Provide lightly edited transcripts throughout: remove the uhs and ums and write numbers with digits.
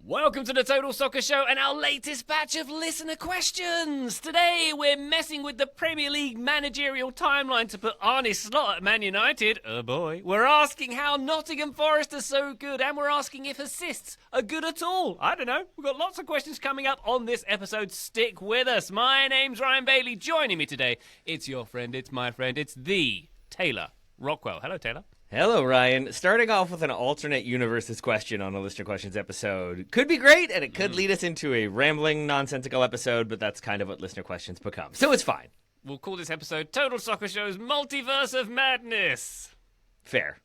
Welcome to the Total Soccer Show and our latest batch of listener questions. Today we're messing with the Premier League managerial timeline to put Arne Slot at Man United. Oh boy. We're asking how Nottingham Forest are so good, and we're asking if assists are good at all. I don't know. We've got lots of questions coming up on this episode. Stick with us. My name's Ryan Bailey. Joining me today, it's your friend, it's my friend, it's the Taylor Rockwell. Hello, Taylor. Hello, Ryan. Starting off with an alternate universes question on a Listener Questions episode could be great, and it could lead us into a rambling, nonsensical episode, but that's kind of what Listener Questions become, so it's fine. We'll call this episode Total Soccer Show's Multiverse of Madness. Fair.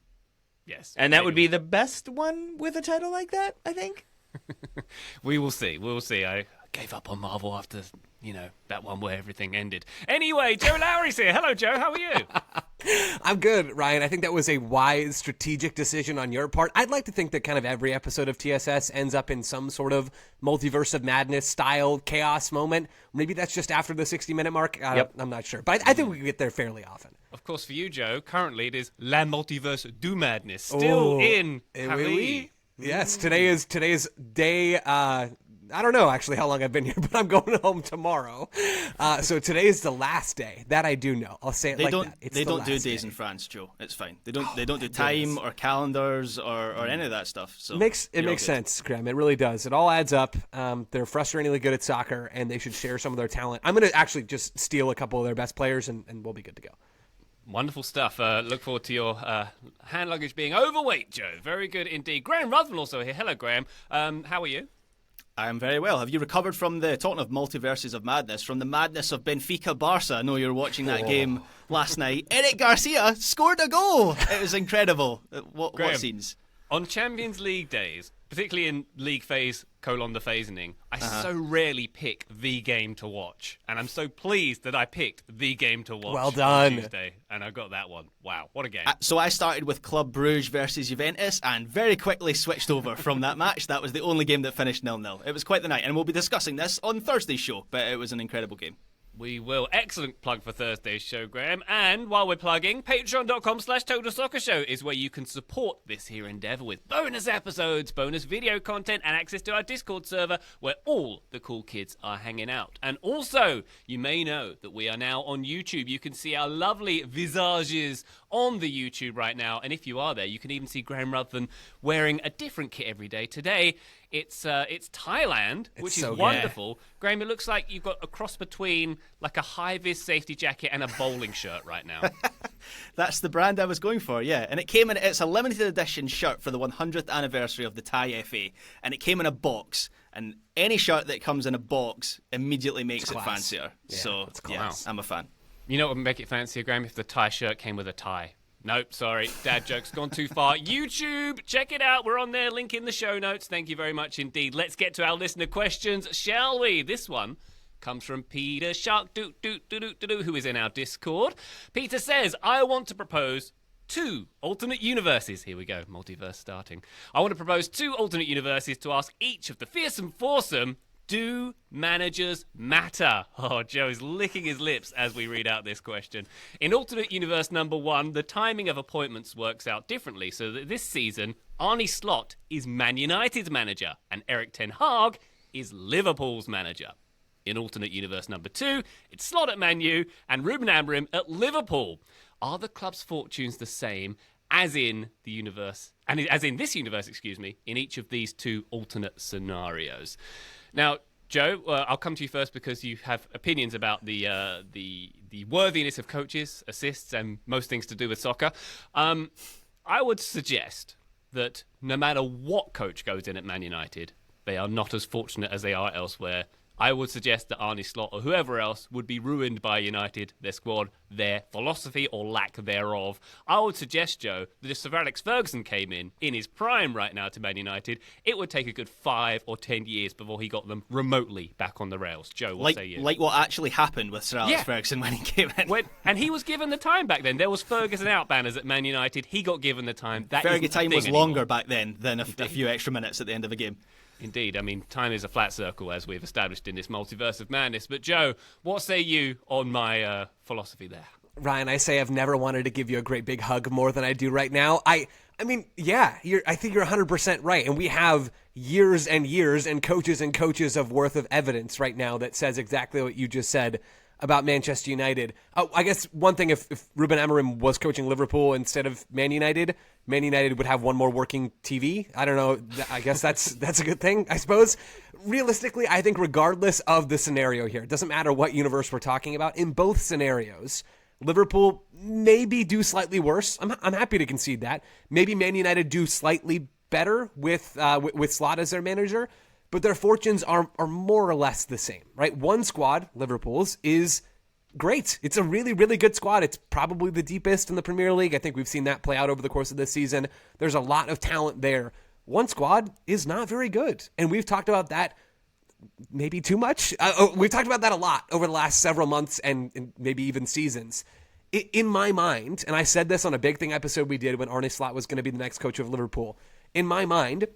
Yes. And that would be the best one with a title like that, I think? We will see. I gave up on Marvel after, that one where everything ended. Anyway, Joe Lowry's here. Hello, Joe. How are you? I'm good, Ryan. I think that was a wise, strategic decision on your part. I'd like to think that kind of every episode of TSS ends up in some sort of multiverse of madness style chaos moment. Maybe that's just after the 60-minute mark. I'm not sure. But I think we can get there fairly often. Of course, for you, Joe, currently it is La Multiverse du Madness. Still in Paris. Yes, today is day... I don't know actually how long I've been here, but I'm going home tomorrow. So today is the last day. That I do know. I'll say it that. They don't do days in France, Joe. It's fine. They don't do time or calendars or any of that stuff. So it makes sense, Graham. It really does. It all adds up. They're frustratingly good at soccer, and they should share some of their talent. I'm going to actually just steal a couple of their best players, and we'll be good to go. Wonderful stuff. Look forward to your hand luggage being overweight, Joe. Very good indeed. Graham Ruben also here. Hello, Graham. How are you? I'm very well. Have you recovered from talking of multiverses of madness, from the madness of Benfica Barca? I know you were watching that game last night. Eric Garcia scored a goal. It was incredible. What scenes? On Champions League days, particularly in league phase, the phasening, I so rarely pick the game to watch. And I'm so pleased that I picked the game to watch. Well done. On Tuesday, and I got that one. Wow, what a game. So I started with Club Brugge versus Juventus and very quickly switched over from that match. That was the only game that finished 0-0. It was quite the night, and we'll be discussing this on Thursday's show, but it was an incredible game. We will. Excellent plug for Thursday's show, Graham. And while we're plugging, patreon.com/Total Soccer Show is where you can support this here endeavour with bonus episodes, bonus video content, and access to our Discord server where all the cool kids are hanging out. And also, you may know that we are now on YouTube. You can see our lovely visages on the YouTube right now. And if you are there, you can even see Graham Ruthven wearing a different kit every day. Today, it's Thailand, which is wonderful. Graham, it looks like you've got a cross between like a high-vis safety jacket and a bowling shirt right now. That's the brand I was going for, yeah. And it's a limited edition shirt for the 100th anniversary of the Thai FA. And it came in a box. And any shirt that comes in a box immediately makes it fancier. Yeah, so, I'm a fan. You know what would make it fancier, Graham? If the tie shirt came with a tie. Nope, sorry. Dad joke's gone too far. YouTube, check it out. We're on there. Link in the show notes. Thank you very much indeed. Let's get to our listener questions, shall we? This one comes from Peter Shark, who is in our Discord. Peter says, I want to propose 2 alternate universes. Here we go, multiverse starting. I want to propose 2 alternate universes to ask each of the fearsome foursome, do managers matter? Oh, Joe's licking his lips as we read out this question. In alternate universe number 1, the timing of appointments works out differently, so that this season, Arne Slot is Man United's manager, and Erik ten Hag is Liverpool's manager. In alternate universe number 2, it's Slot at Man U and Ruben Amorim at Liverpool. Are the club's fortunes the same as in the universe, and as in this universe, in each of these 2 alternate scenarios? Now, Joe, I'll come to you first because you have opinions about the worthiness of coaches, assists, and most things to do with soccer. I would suggest that no matter what coach goes in at Man United, they are not as fortunate as they are elsewhere. I would suggest that Arne Slot or whoever else would be ruined by United, their squad, their philosophy or lack thereof. I would suggest, Joe, that if Sir Alex Ferguson came in his prime right now to Man United, it would take a good 5 or 10 years before he got them remotely back on the rails. Joe, what say you? Like what actually happened with Sir Alex Ferguson when he came in. And he was given the time back then. There was Ferguson out banners at Man United. He got given the time. Fergie time was longer back then than a few extra minutes at the end of a game. Indeed. I mean, time is a flat circle, as we've established in this multiverse of madness. But, Joe, what say you on my philosophy there? Ryan, I say I've never wanted to give you a great big hug more than I do right now. I I mean, yeah, I think you're 100% right. And we have years and years and coaches of worth of evidence right now that says exactly what you just said about Manchester United. I guess one thing, if Ruben Amorim was coaching Liverpool instead of Man United would have one more working TV. I don't know. I guess that's a good thing, I suppose. Realistically, I think regardless of the scenario here, it doesn't matter what universe we're talking about, in both scenarios, Liverpool maybe do slightly worse. I'm happy to concede that. Maybe Man United do slightly better with Slot as their manager, but their fortunes are more or less the same, right? One squad, Liverpool's, is great. It's a really, really good squad. It's probably the deepest in the Premier League. I think we've seen that play out over the course of this season. There's a lot of talent there. One squad is not very good, and we've talked about that maybe too much. We've talked about that a lot over the last several months and maybe even seasons. In my mind, and I said this on a Big Thing episode we did when Arne Slot was going to be the next coach of Liverpool, in my mind,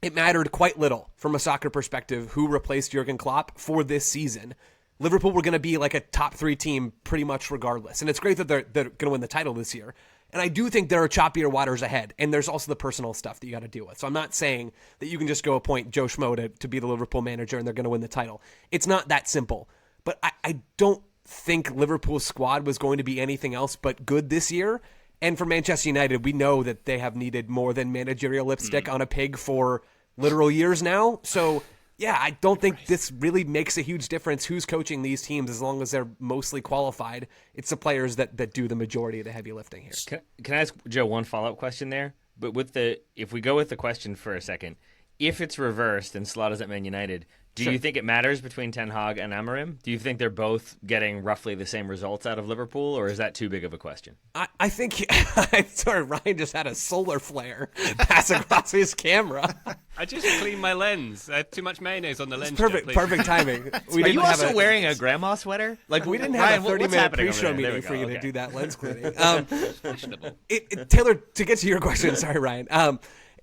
it mattered quite little from a soccer perspective who replaced Jurgen Klopp for this season. Liverpool were going to be like a top 3 team pretty much regardless. And it's great that they're going to win the title this year. And I do think there are choppier waters ahead. And there's also the personal stuff that you got to deal with. So I'm not saying that you can just go appoint Joe Schmo to be the Liverpool manager and they're going to win the title. It's not that simple. But I don't think Liverpool's squad was going to be anything else but good this year. And for Manchester United, we know that they have needed more than managerial lipstick on a pig for literal years now. So yeah, I don't think this really makes a huge difference who's coaching these teams as long as they're mostly qualified. It's the players that do the majority of the heavy lifting here. Can I ask Joe one follow-up question there? But if we go with the question for a second, if it's reversed and Slot is at Man United, do you think it matters between Ten Hag and Amorim? Do you think they're both getting roughly the same results out of Liverpool, or is that too big of a question? I think sorry, Ryan just had a solar flare pass across his camera. I just cleaned my lens. I had too much mayonnaise on the lens. Perfect timing. Are you also wearing a grandma sweater? Like we didn't have a 30-minute pre-show meeting for you to do that lens cleaning. Fashionable. Taylor, to get to your question, sorry, Ryan.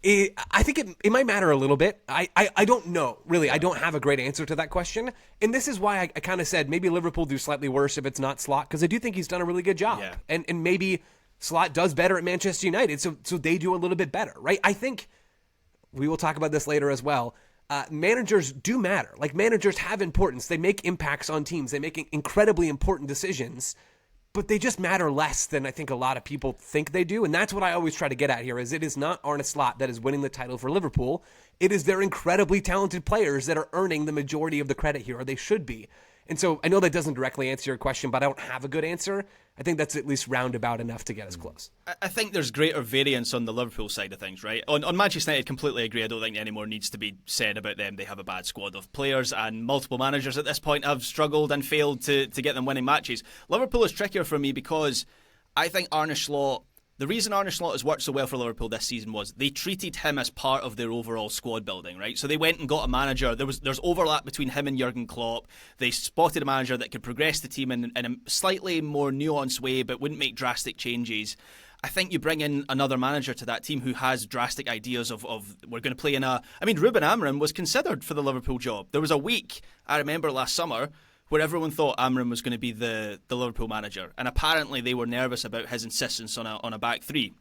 I think it might matter a little bit. I don't know, really. I don't have a great answer to that question. And this is why I kind of said maybe Liverpool do slightly worse if it's not Slot, because I do think he's done a really good job. Yeah. And maybe Slot does better at Manchester United, so they do a little bit better, right? I think we will talk about this later as well. Managers do matter. Like, managers have importance. They make impacts on teams. They make incredibly important decisions. But they just matter less than I think a lot of people think they do. And that's what I always try to get at here, is it is not Arne Slot that is winning the title for Liverpool. It is their incredibly talented players that are earning the majority of the credit here, or they should be. And so I know that doesn't directly answer your question, but I don't have a good answer. I think that's at least roundabout enough to get us close. I think there's greater variance on the Liverpool side of things, right? On Manchester United, completely agree. I don't think any more needs to be said about them. They have a bad squad of players, and multiple managers at this point have struggled and failed to get them winning matches. Liverpool is trickier for me because I think Arne Slot, the reason Arne Slot has worked so well for Liverpool this season was they treated him as part of their overall squad building, right? So they went and got a manager. There's overlap between him and Jurgen Klopp. They spotted a manager that could progress the team in a slightly more nuanced way, but wouldn't make drastic changes. I think you bring in another manager to that team who has drastic ideas of we're going to play in a... I mean, Ruben Amorim was considered for the Liverpool job. There was a week, I remember last summer, where everyone thought Amorim was going to be the Liverpool manager. And apparently they were nervous about his insistence on a back three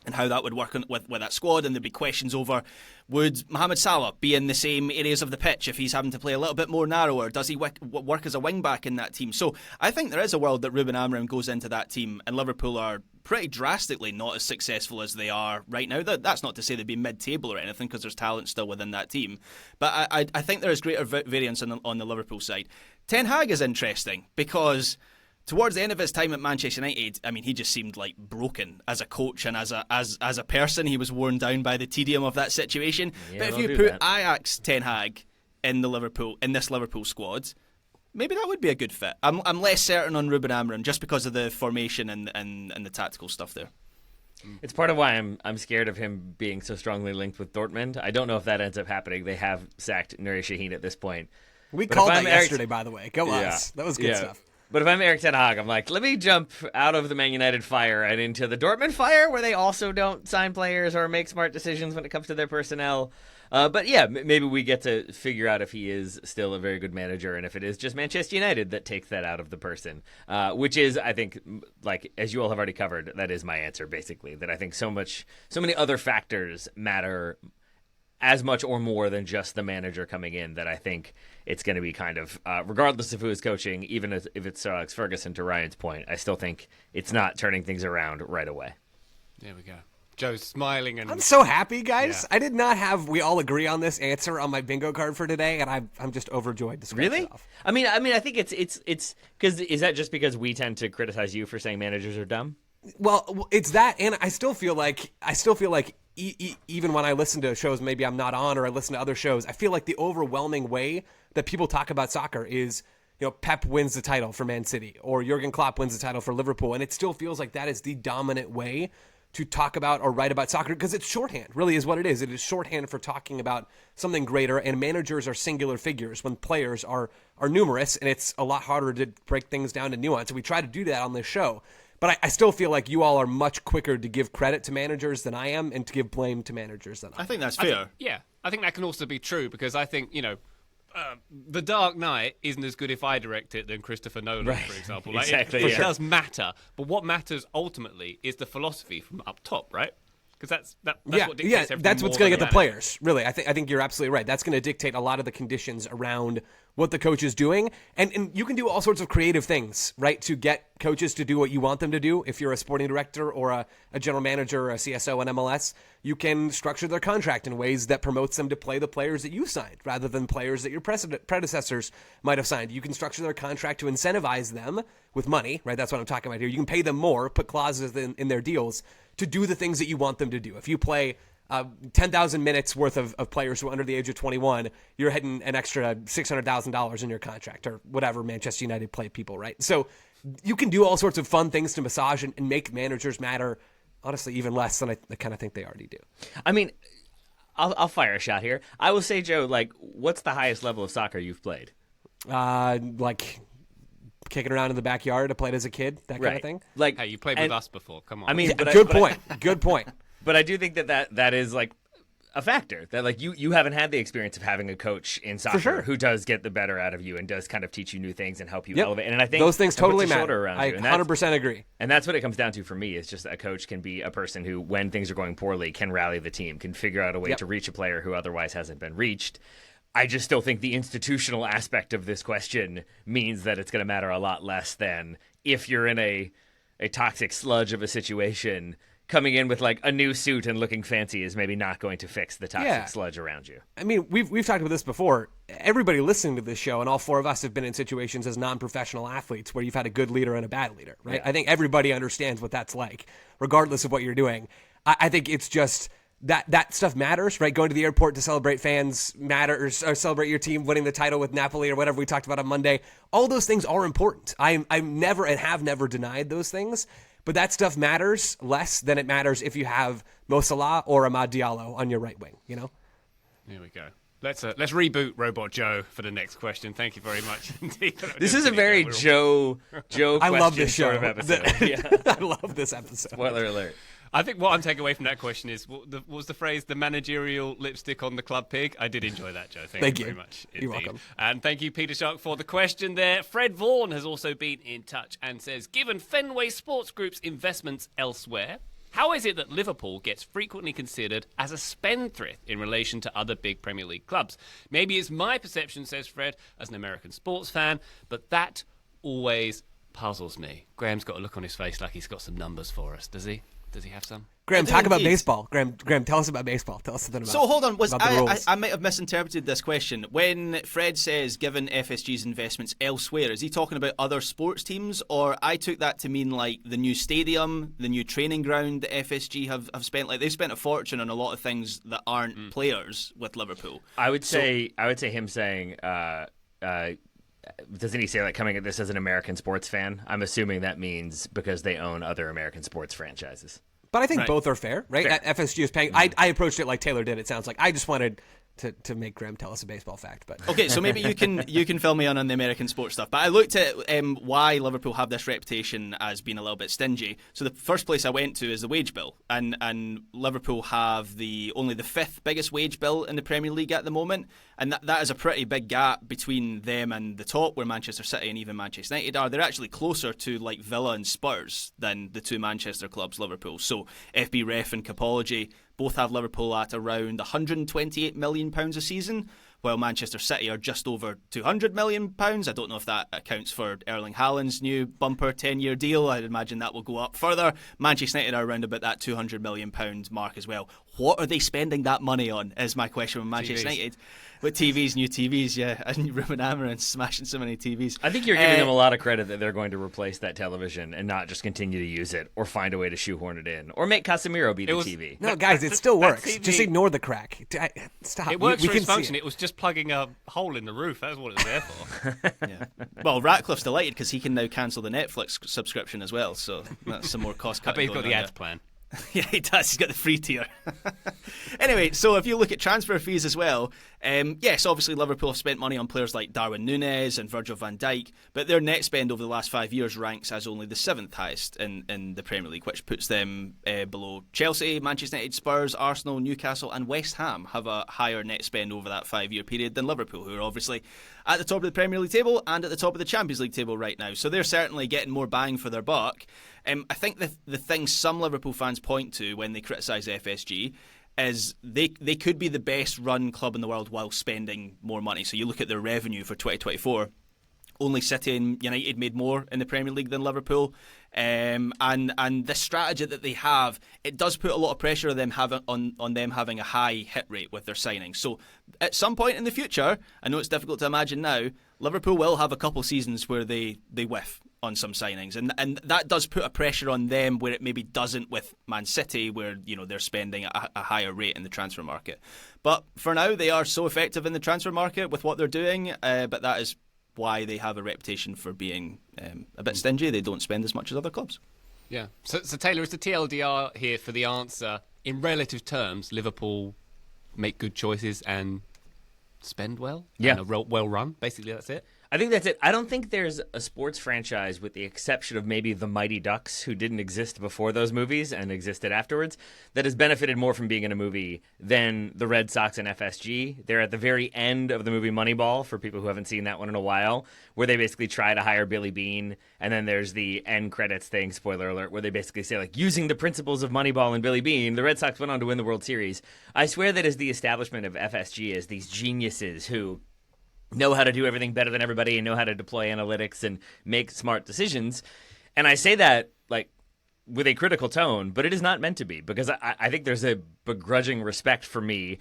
and how that would work with that squad. And there'd be questions over, would Mohamed Salah be in the same areas of the pitch if he's having to play a little bit more narrower? Does he work as a wing-back in that team? So I think there is a world that Ruben Amorim goes into that team and Liverpool are pretty drastically not as successful as they are right now. That's not to say they'd be mid-table or anything, because there's talent still within that team. But I think there is greater variance on the Liverpool side. Ten Hag is interesting because towards the end of his time at Manchester United, I mean, he just seemed like broken as a coach and as a person. He was worn down by the tedium of that situation. Yeah, but if you put Ajax Ten Hag in this Liverpool squad, maybe that would be a good fit. I'm less certain on Ruben Amorim just because of the formation and the tactical stuff there. It's part of why I'm scared of him being so strongly linked with Dortmund. I don't know if that ends up happening. They have sacked Nuri Sahin at this point. We called that yesterday, by the way. Go us. That was good stuff. But if I'm Erik Ten Hag, I'm like, let me jump out of the Man United fire and into the Dortmund fire, where they also don't sign players or make smart decisions when it comes to their personnel. But yeah, maybe we get to figure out if he is still a very good manager, and if it is just Manchester United that takes that out of the person, which is, I think, like as you all have already covered, that is my answer basically. That I think so many other factors matter as much or more than just the manager coming in, that I think it's going to be kind of, regardless of who is coaching, even if it's Sir Alex Ferguson, to Ryan's point, I still think it's not turning things around right away. There we go. Joe's smiling and... I'm so happy, guys. Yeah. I did not have we all agree on this answer on my bingo card for today, and I'm just overjoyed to scratch Really? it off. I mean, I think it's because is that just because we tend to criticize you for saying managers are dumb? Well, it's that, and I still feel like even when I listen to shows maybe I'm not on, or I listen to other shows, I feel like the overwhelming way that people talk about soccer is, Pep wins the title for Man City, or Jurgen Klopp wins the title for Liverpool, and it still feels like that is the dominant way to talk about or write about soccer, because it's shorthand, really is what it is. It is shorthand for talking about something greater, and managers are singular figures when players are numerous, and it's a lot harder to break things down to nuance. So we try to do that on this show. But I still feel like you all are much quicker to give credit to managers than I am, and to give blame to managers than I am. I think that's fair. I think that can also be true, because I think, The Dark Knight isn't as good if I direct it than Christopher Nolan, Right. for example. Exactly, It yeah. does matter, but what matters ultimately is the philosophy from up top, right? Because that's what dictates everything. That's what's going to to get the players. Really, I think you're absolutely right. That's going to dictate a lot of the conditions around what the coach is doing, and you can do all sorts of creative things, right, to get coaches to do what you want them to do. If you're a sporting director or a general manager or a CSO in MLS, you can structure their contract in ways that promotes them to play the players that you signed rather than players that your predecessors might have signed. You can structure their contract to incentivize them with money, right? That's what I'm talking about here. You can pay them more, put clauses in their deals to do the things that you want them to do. If you play 10,000 minutes worth of players who are under the age of 21, you're hitting an extra $600,000 in your contract, or whatever Manchester United play people, right? So you can do all sorts of fun things to massage and make managers matter, honestly, even less than I kind of think they already do. I mean, I'll fire a shot here. I will say, Joe, like, what's the highest level of soccer you've played? Like kicking around in the backyard. I played as a kid, that kind of thing. Like, Hey, you played with us before. Come on. I mean, Good point. Good point. But I do think that is like a factor, that like you haven't had the experience of having a coach in soccer sure. who does get the better out of you and does kind of teach you new things and help you Yep. elevate. And I think Those things that puts totally a shoulder matter. around I you. And that's- 100% agree. And that's what it comes down to for me, is just that a coach can be a person who, when things are going poorly, can rally the team, can figure out a way Yep. to reach a player who otherwise hasn't been reached. I just still think the institutional aspect of this question means that it's going to matter a lot less than if you're in a toxic sludge of a situation. Coming in with like a new suit and looking fancy is maybe not going to fix the toxic sludge around you. I mean, we've talked about this before. Everybody listening to this show, and all four of us have been in situations as non-professional athletes where you've had a good leader and a bad leader, right? Yeah. I think everybody understands what that's like, regardless of what you're doing. I think it's just that stuff matters, right? Going to the airport to celebrate fans matters, or celebrate your team winning the title with Napoli or whatever we talked about on Monday. All those things are important. I'm never and have never denied those things. But that stuff matters less than it matters if you have Mo Salah or Amad Diallo on your right wing, Here we go. Let's reboot Robot Joe for the next question. Thank you very much indeed. This is a very Joe I love this show. sort of episode. Yeah. I love this episode. Spoiler alert. I think what I'm taking away from that question is, what was the phrase, the managerial lipstick on the club pig? I did enjoy that, Joe. Thank you very much. You're welcome. And thank you, Peter Shark, for the question there. Fred Vaughan has also been in touch and says, given Fenway Sports Group's investments elsewhere, how is it that Liverpool gets frequently considered as a spendthrift in relation to other big Premier League clubs? Maybe it's my perception, says Fred, as an American sports fan, but that always puzzles me. Graham's got a look on his face like he's got some numbers for us, does he? Does he have some? Graham, I do talk about indeed. baseball. Graham, tell us about baseball. Tell us something about. So hold on, about the rules. I might have misinterpreted this question. When Fred says given FSG's investments elsewhere, is he talking about other sports teams, or I took that to mean like the new stadium, the new training ground that FSG have spent? Like they've spent a fortune on a lot of things that aren't players with Liverpool. I would say him saying, doesn't he say like coming at this as an American sports fan? I'm assuming that means because they own other American sports franchises. But I think Right. both are fair, right? Fair. FSG is paying. I approached it like Taylor did. It sounds like I just wanted to make Graham tell us a baseball fact. But okay, so maybe you can fill me in on the American sports stuff. But I looked at why Liverpool have this reputation as being a little bit stingy. So the first place I went to is the wage bill, and Liverpool have only the fifth biggest wage bill in the Premier League at the moment, and that is a pretty big gap between them and the top, where Manchester City and even Manchester United are. They're actually closer to like Villa and Spurs than the two Manchester clubs, Liverpool. So FB Ref and Capology both have Liverpool at around £128 million a season, while Manchester City are just over £200 million. I don't know if that accounts for Erling Haaland's new bumper 10-year deal. I'd imagine that will go up further. Manchester United are around about that £200 million mark as well. What are they spending that money on, is my question with Manchester United. With TVs, new TVs, yeah. And Ruben Amorim smashing so many TVs. I think you're giving them a lot of credit that they're going to replace that television and not just continue to use it or find a way to shoehorn it in or make Casemiro be the TV. No, guys, it still works. Just ignore the crack. Stop. It works we for can its function. It was just plugging a hole in the roof. That's what it's there for. Yeah. Well, Ratcliffe's delighted because he can now cancel the Netflix subscription as well. So that's some more cost cutting. I bet he's got the ads plan. Yeah, he does. He's got the free tier. Anyway, so if you look at transfer fees as well, yes, obviously Liverpool have spent money on players like Darwin Núñez and Virgil van Dijk, but their net spend over the last 5 years ranks as only the seventh highest in the Premier League, which puts them below Chelsea, Manchester United, Spurs, Arsenal, Newcastle and West Ham have a higher net spend over that 5-year period than Liverpool, who are obviously at the top of the Premier League table and at the top of the Champions League table right now. So they're certainly getting more bang for their buck. I think the thing some Liverpool fans point to when they criticise FSG is they could be the best run club in the world while spending more money. So you look at their revenue for 2024, only City and United made more in the Premier League than Liverpool. And the strategy that they have, it does put a lot of pressure on them having a high hit rate with their signings. So at some point in the future, I know it's difficult to imagine now, Liverpool will have a couple seasons where they whiff on some signings, and that does put a pressure on them where it maybe doesn't with Man City, where they're spending a higher rate in the transfer market. But for now, they are so effective in the transfer market with what they're doing, but that is why they have a reputation for being a bit stingy. They don't spend as much as other clubs. Yeah. So Taylor, is the TLDR here for the answer? In relative terms, Liverpool make good choices and spend well? Yeah. And are well run? Basically, that's it? I think that's it. I don't think there's a sports franchise, with the exception of maybe the Mighty Ducks, who didn't exist before those movies and existed afterwards, that has benefited more from being in a movie than the Red Sox and FSG. They're at the very end of the movie Moneyball, for people who haven't seen that one in a while, where they basically try to hire Billy Beane, and then there's the end credits thing, spoiler alert, where they basically say, like, using the principles of Moneyball and Billy Beane, the Red Sox went on to win the World Series. I swear that is the establishment of FSG as these geniuses who know how to do everything better than everybody and know how to deploy analytics and make smart decisions. And I say that like with a critical tone, but it is not meant to be, because I think there's a begrudging respect from me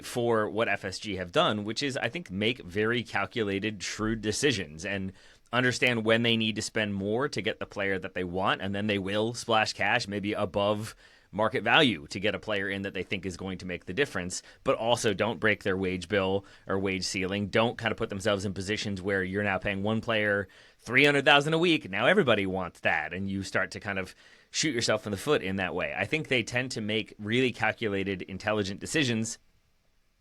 for what FSG have done, which is, I think, make very calculated, shrewd decisions and understand when they need to spend more to get the player that they want, and then they will splash cash, maybe above market value, to get a player in that they think is going to make the difference, but also don't break their wage bill or wage ceiling. Don't kind of put themselves in positions where you're now paying one player $300,000 a week. Now everybody wants that, and you start to kind of shoot yourself in the foot in that way. I think they tend to make really calculated, intelligent decisions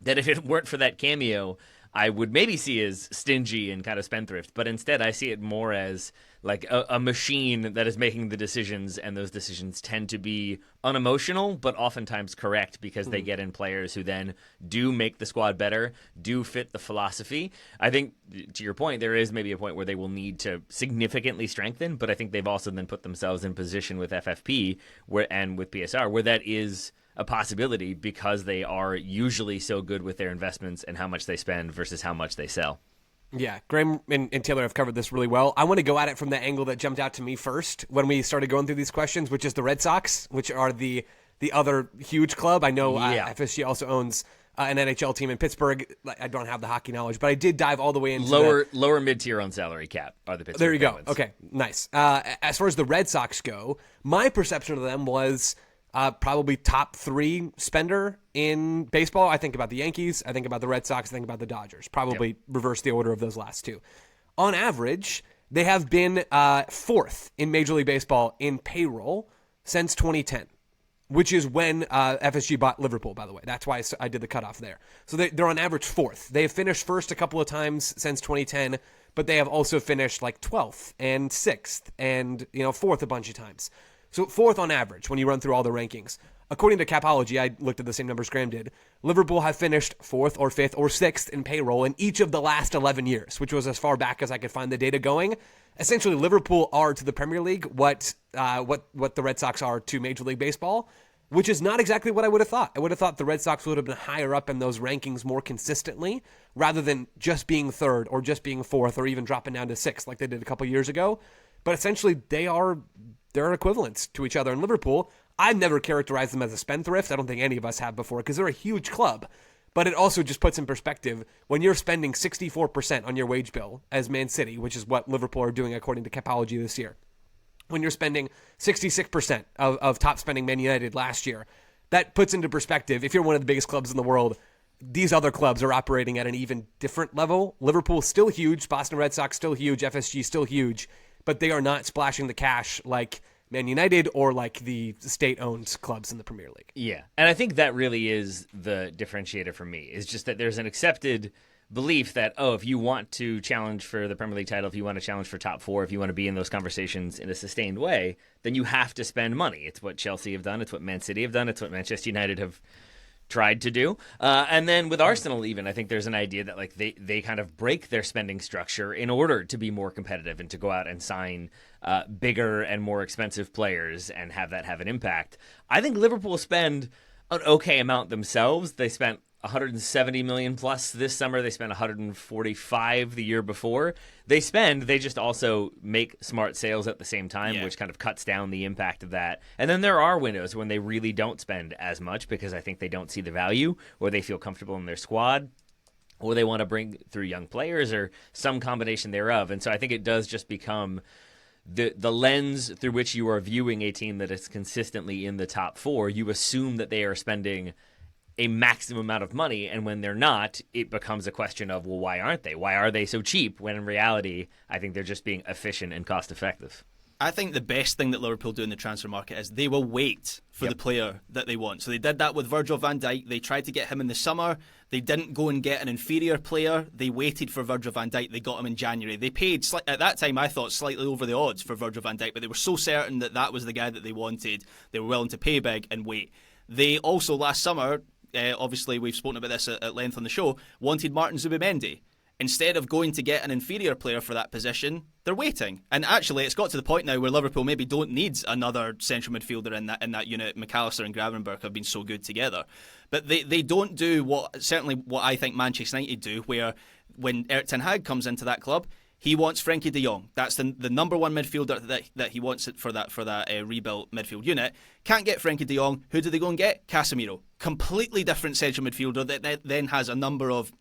that, if it weren't for that cameo, I would maybe see as stingy and kind of spendthrift, but instead I see it more as like a machine that is making the decisions, and those decisions tend to be unemotional, but oftentimes correct, because they get in players who then do make the squad better, do fit the philosophy. I think, to your point, there is maybe a point where they will need to significantly strengthen, but I think they've also then put themselves in position with FFP and with PSR where that is a possibility, because they are usually so good with their investments and how much they spend versus how much they sell. Yeah, Graham and Taylor have covered this really well. I want to go at it from the angle that jumped out to me first when we started going through these questions, which is the Red Sox, which are the other huge club. I know FSG also owns an NHL team in Pittsburgh. I don't have the hockey knowledge, but I did dive all the way into lower mid-tier on salary cap are the Pittsburgh There you Penguins. go. Okay, nice. As far as the Red Sox go, my perception of them was probably top 3 spender in baseball. I think about the Yankees, I think about the Red Sox, I think about the Dodgers. Probably reverse the order of those last two. On average, they have been 4th in Major League Baseball in payroll since 2010. which is when FSG bought Liverpool, by the way. That's why I did the cutoff there. So they're on average 4th. They have finished first a couple of times since 2010, but they have also finished like 12th and 6th and 4th a bunch of times. So 4th on average when you run through all the rankings. According to Capology, I looked at the same numbers Graham did, Liverpool have finished 4th or 5th or 6th in payroll in each of the last 11 years, which was as far back as I could find the data going. Essentially, Liverpool are to the Premier League what the Red Sox are to Major League Baseball, which is not exactly what I would have thought. I would have thought the Red Sox would have been higher up in those rankings more consistently, rather than just being 3rd or just being 4th or even dropping down to 6th like they did a couple years ago. But essentially, they're equivalents to each other. In Liverpool, I've never characterized them as a spendthrift. I don't think any of us have before, because they're a huge club. But it also just puts in perspective, when you're spending 64% on your wage bill as Man City, which is what Liverpool are doing according to Capology this year, when you're spending 66% of top spending Man United last year, that puts into perspective, if you're one of the biggest clubs in the world, these other clubs are operating at an even different level. Liverpool still huge, Boston Red Sox still huge, FSG still huge, but they are not splashing the cash like Man United or like the state-owned clubs in the Premier League. Yeah, and I think that really is the differentiator for me, is just that there's an accepted belief that, if you want to challenge for the Premier League title, if you want to challenge for top 4, if you want to be in those conversations in a sustained way, then you have to spend money. It's what Chelsea have done. It's what Man City have done. It's what Manchester United have tried to do. And then with Arsenal even, I think there's an idea that like they kind of break their spending structure in order to be more competitive and to go out and sign bigger and more expensive players and have that have an impact. I think Liverpool spend an okay amount themselves. They spent 170 million plus this summer. They spent 145 the year before. They just also make smart sales at the same time, which kind of cuts down the impact of that. And then there are windows when they really don't spend as much because I think they don't see the value, or they feel comfortable in their squad, or they want to bring through young players, or some combination thereof. And so I think it does just become the lens through which you are viewing a team that is consistently in the top 4. You assume that they are spending a maximum amount of money, and when they're not, it becomes a question of, well, why aren't they? Why are they so cheap? When in reality, I think they're just being efficient and cost effective. I think the best thing that Liverpool do in the transfer market is they will wait for the player that they want. So they did that with Virgil van Dijk. They tried to get him in the summer. They didn't go and get an inferior player. They waited for Virgil van Dijk. They got him in January. They paid, at that time, I thought, slightly over the odds for Virgil van Dijk, but they were so certain that that was the guy that they wanted. They were willing to pay big and wait. They also, last summer, obviously we've spoken about this at length on the show, wanted Martin Zubimendi. Instead of going to get an inferior player for that position, they're waiting. And actually, it's got to the point now where Liverpool maybe don't need another central midfielder in that unit. McAllister and Gravenberch have been so good together. But they don't do what I think Manchester United do, where when Erik ten Hag comes into that club, he wants Frenkie de Jong. That's the number one midfielder that he wants for that rebuilt midfield unit. Can't get Frenkie de Jong. Who do they go and get? Casemiro. Completely different central midfielder that then has a number of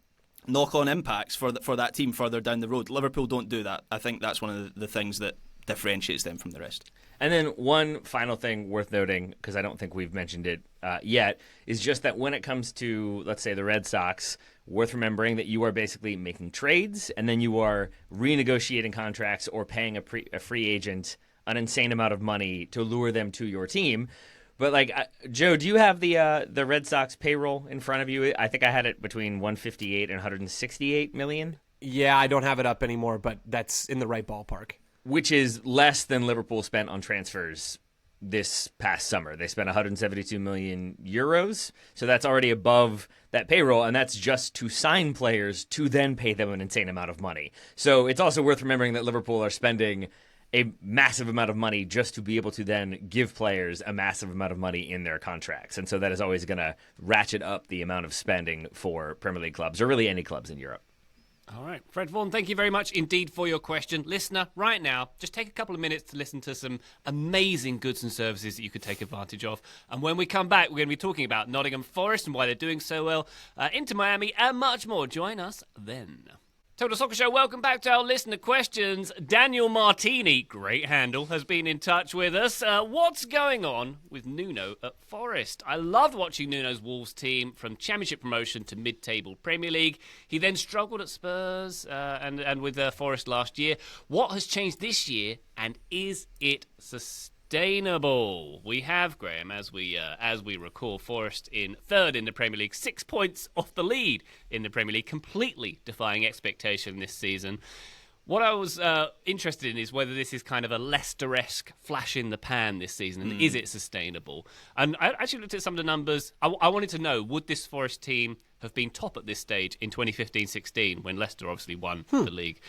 knock-on impacts for that team further down the road. Liverpool don't do that. I think that's one of the things that differentiates them from the rest. And then one final thing worth noting, because I don't think we've mentioned it yet, is just that when it comes to, let's say, the Red Sox, worth remembering that you are basically making trades and then you are renegotiating contracts or paying a free agent an insane amount of money to lure them to your team. But like, Joe, do you have the Red Sox payroll in front of you? I think I had it between 158 and 168 million. Yeah, I don't have it up anymore, but that's in the right ballpark. Which is less than Liverpool spent on transfers this past summer. They spent 172 million euros, so that's already above that payroll, and that's just to sign players to then pay them an insane amount of money. So it's also worth remembering that Liverpool are spending a massive amount of money just to be able to then give players a massive amount of money in their contracts. And so that is always going to ratchet up the amount of spending for Premier League clubs, or really any clubs in Europe. All right, Fred Vaughan, thank you very much indeed for your question. Listener, right now, just take a couple of minutes to listen to some amazing goods and services that you could take advantage of. And when we come back, we're going to be talking about Nottingham Forest and why they're doing so well, Inter Miami, and much more. Join us then. Total Soccer Show, welcome back to our listener questions. Daniel Martini, great handle, has been in touch with us. What's going on with Nuno at Forest? I loved watching Nuno's Wolves team from Championship promotion to mid-table Premier League. He then struggled at Spurs and with Forest last year. What has changed this year, and is it sustainable? sustainable? We have, Graham, as we recall, Forest in third in the Premier League, 6 points off the lead in the Premier League, completely defying expectation this season. What I was interested in is whether this is kind of a Leicester-esque flash in the pan this season, and is it sustainable? And I actually looked at some of the numbers. I wanted to know, would this Forest team have been top at this stage in 2015-16 when Leicester obviously won the league?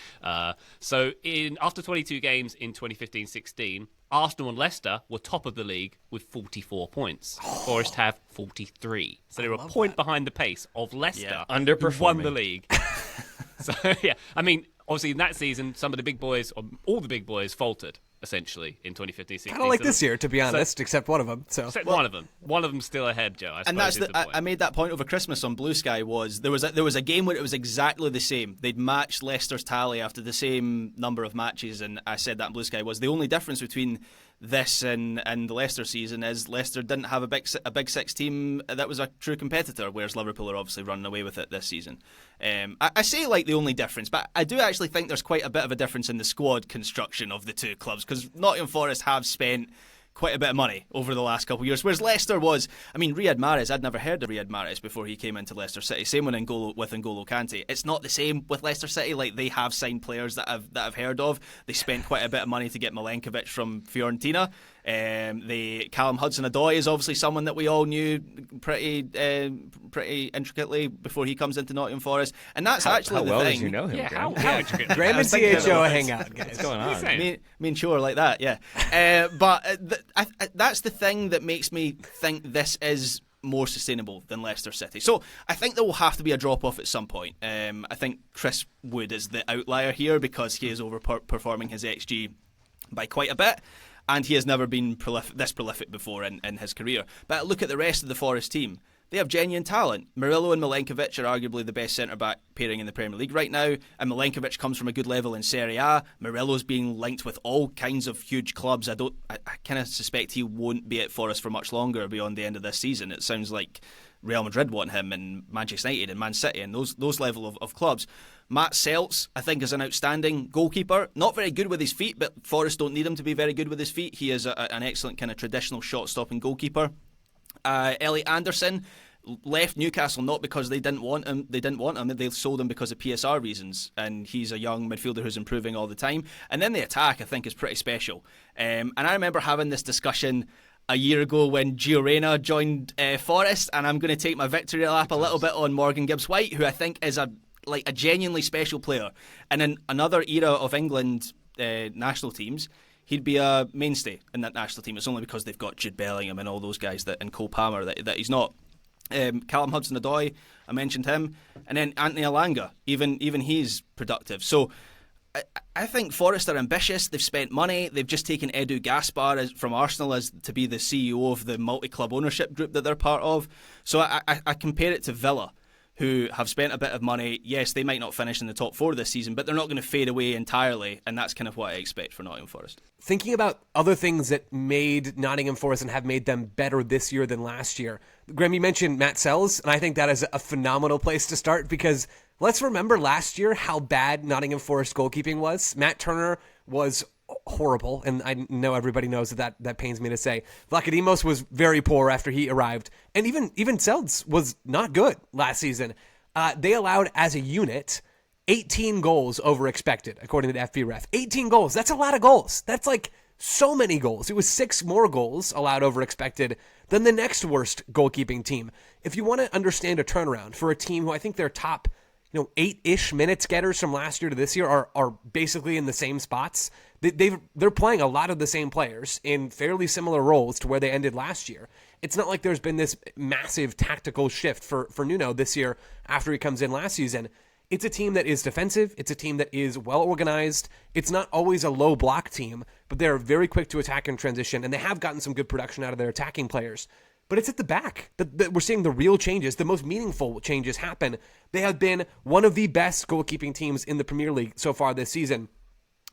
So after 22 games in 2015-16, Arsenal and Leicester were top of the league with 44 points. Forest have 43. So they're a point behind the pace of Leicester, who won the league. So, yeah, I mean, obviously in that season, some of the big boys, or all the big boys, faltered, essentially, in 2015-16. Kind of like this year, to be honest, except one of them. Except one of them. One of them's still ahead, Joe, I suppose. And that's I made that point over Christmas on Blue Sky. There was a game where it was exactly the same. They'd matched Leicester's tally after the same number of matches, and I said that on Blue Sky was the only difference between this and the Leicester season is Leicester didn't have a big six team that was a true competitor, whereas Liverpool are obviously running away with it this season. I say like the only difference, but I do actually think there's quite a bit of a difference in the squad construction of the two clubs, because Nottingham Forest have spent quite a bit of money over the last couple of years, whereas Leicester was, I mean, Riyad Mahrez, I'd never heard of Riyad Mahrez before he came into Leicester City. Same with N'Golo Kante. It's not the same with Leicester City. Like, they have signed players that I've heard of. They spent quite a bit of money to get Milenkovic from Fiorentina. Callum Hudson-Odoi is obviously someone that we all knew pretty intricately before he comes into Nottingham Forest, and that's actually the well thing. Did you know him? Yeah, how intricate? Graham and CHO hang out, guys. What's going on? Me and Chore like that, yeah. That's the thing that makes me think this is more sustainable than Leicester City. So I think there will have to be a drop-off at some point. I think Chris Wood is the outlier here because he is overperforming his XG by quite a bit, and he has never been this prolific before in his career. But look at the rest of the Forest team. They have genuine talent. Murillo and Milenkovic are arguably the best centre-back pairing in the Premier League right now, and Milenkovic comes from a good level in Serie A. Murillo's being linked with all kinds of huge clubs. I kind of suspect he won't be at Forest for much longer beyond the end of this season. It sounds like Real Madrid want him, and Manchester United and Man City and those level of clubs. Matt Seltz, I think, is an outstanding goalkeeper. Not very good with his feet, but Forest don't need him to be very good with his feet. He is an excellent kind of traditional shot-stopping goalkeeper. Elliot Anderson left Newcastle not because they didn't want him. They sold him because of PSR reasons, and he's a young midfielder who's improving all the time. And then the attack, I think, is pretty special. And I remember having this discussion a year ago when Gio Reyna joined Forest, and I'm going to take my victory lap a little bit on Morgan Gibbs-White, who I think is a genuinely special player. And in another era of England national teams, he'd be a mainstay in that national team. It's only because they've got Jude Bellingham and all those guys and Cole Palmer that he's not. Callum Hudson-Odoi, I mentioned him, and then Anthony Elanga, even he's productive. So I think Forest are ambitious. They've spent money. They've just taken Edu Gaspar from Arsenal to be the CEO of the multi-club ownership group that they're part of. So I compare it to Villa, who have spent a bit of money. Yes, they might not finish in the top four this season, but they're not going to fade away entirely, and that's kind of what I expect for Nottingham Forest. Thinking about other things that made Nottingham Forest and have made them better this year than last year, Graham, you mentioned Matt Sells, and I think that is a phenomenal place to start because let's remember last year how bad Nottingham Forest goalkeeping was. Matt Turner was horrible, and I know everybody knows that pains me to say. Vlachodimos was very poor after he arrived, and even Selds was not good last season. They allowed, as a unit, 18 goals over expected, according to the FBref. 18 goals. That's a lot of goals. That's like so many goals. It was 6 more goals allowed over expected than the next worst goalkeeping team. If you want to understand a turnaround for a team who I think their top 8-ish minutes getters from last year to this year are basically in the same spots. They're playing a lot of the same players in fairly similar roles to where they ended last year. It's not like there's been this massive tactical shift for Nuno this year after he comes in last season. It's a team that is defensive. It's a team that is well organized. It's not always a low block team, but they're very quick to attack and transition, and they have gotten some good production out of their attacking players. But it's at the back that we're seeing the real changes, the most meaningful changes happen. They have been one of the best goalkeeping teams in the Premier League so far this season.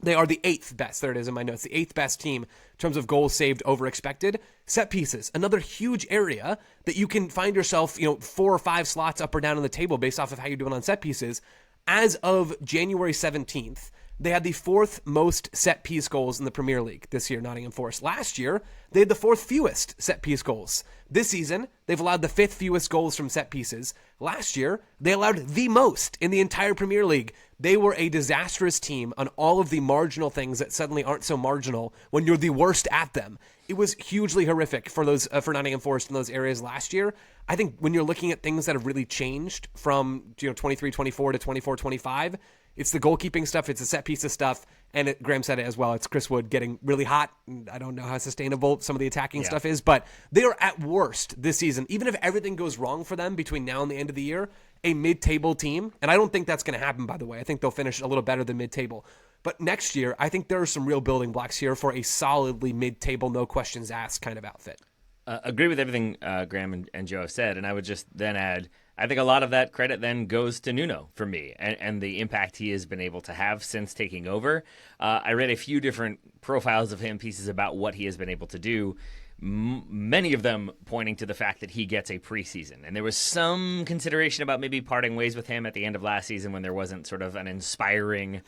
They are the 8th best. There it is in my notes. The 8th best team in terms of goals saved over expected. Set pieces, another huge area that you can find yourself, 4 or 5 slots up or down on the table based off of how you're doing on set pieces. As of January 17th, They had the 4th most set-piece goals in the Premier League this year, Nottingham Forest. Last year, they had the 4th fewest set-piece goals. This season, they've allowed the 5th fewest goals from set pieces. Last year, they allowed the most in the entire Premier League. They were a disastrous team on all of the marginal things that suddenly aren't so marginal when you're the worst at them. It was hugely horrific for Nottingham Forest in those areas last year. I think when you're looking at things that have really changed from 23-24 to 24-25, it's the goalkeeping stuff, it's the set pieces stuff, and Graham said it as well, it's Chris Wood getting really hot. I don't know how sustainable some of the attacking stuff is, but they are at worst this season, even if everything goes wrong for them between now and the end of the year, a mid-table team, and I don't think that's going to happen, by the way. I think they'll finish a little better than mid-table. But next year, I think there are some real building blocks here for a solidly mid-table, no questions asked kind of outfit. Agree with everything Graham and Joe have said, and I would just then add, I think a lot of that credit then goes to Nuno for me and the impact he has been able to have since taking over. I read a few different profiles of him, pieces about what he has been able to do, many of them pointing to the fact that he gets a preseason. And there was some consideration about maybe parting ways with him at the end of last season when there wasn't sort of an inspiring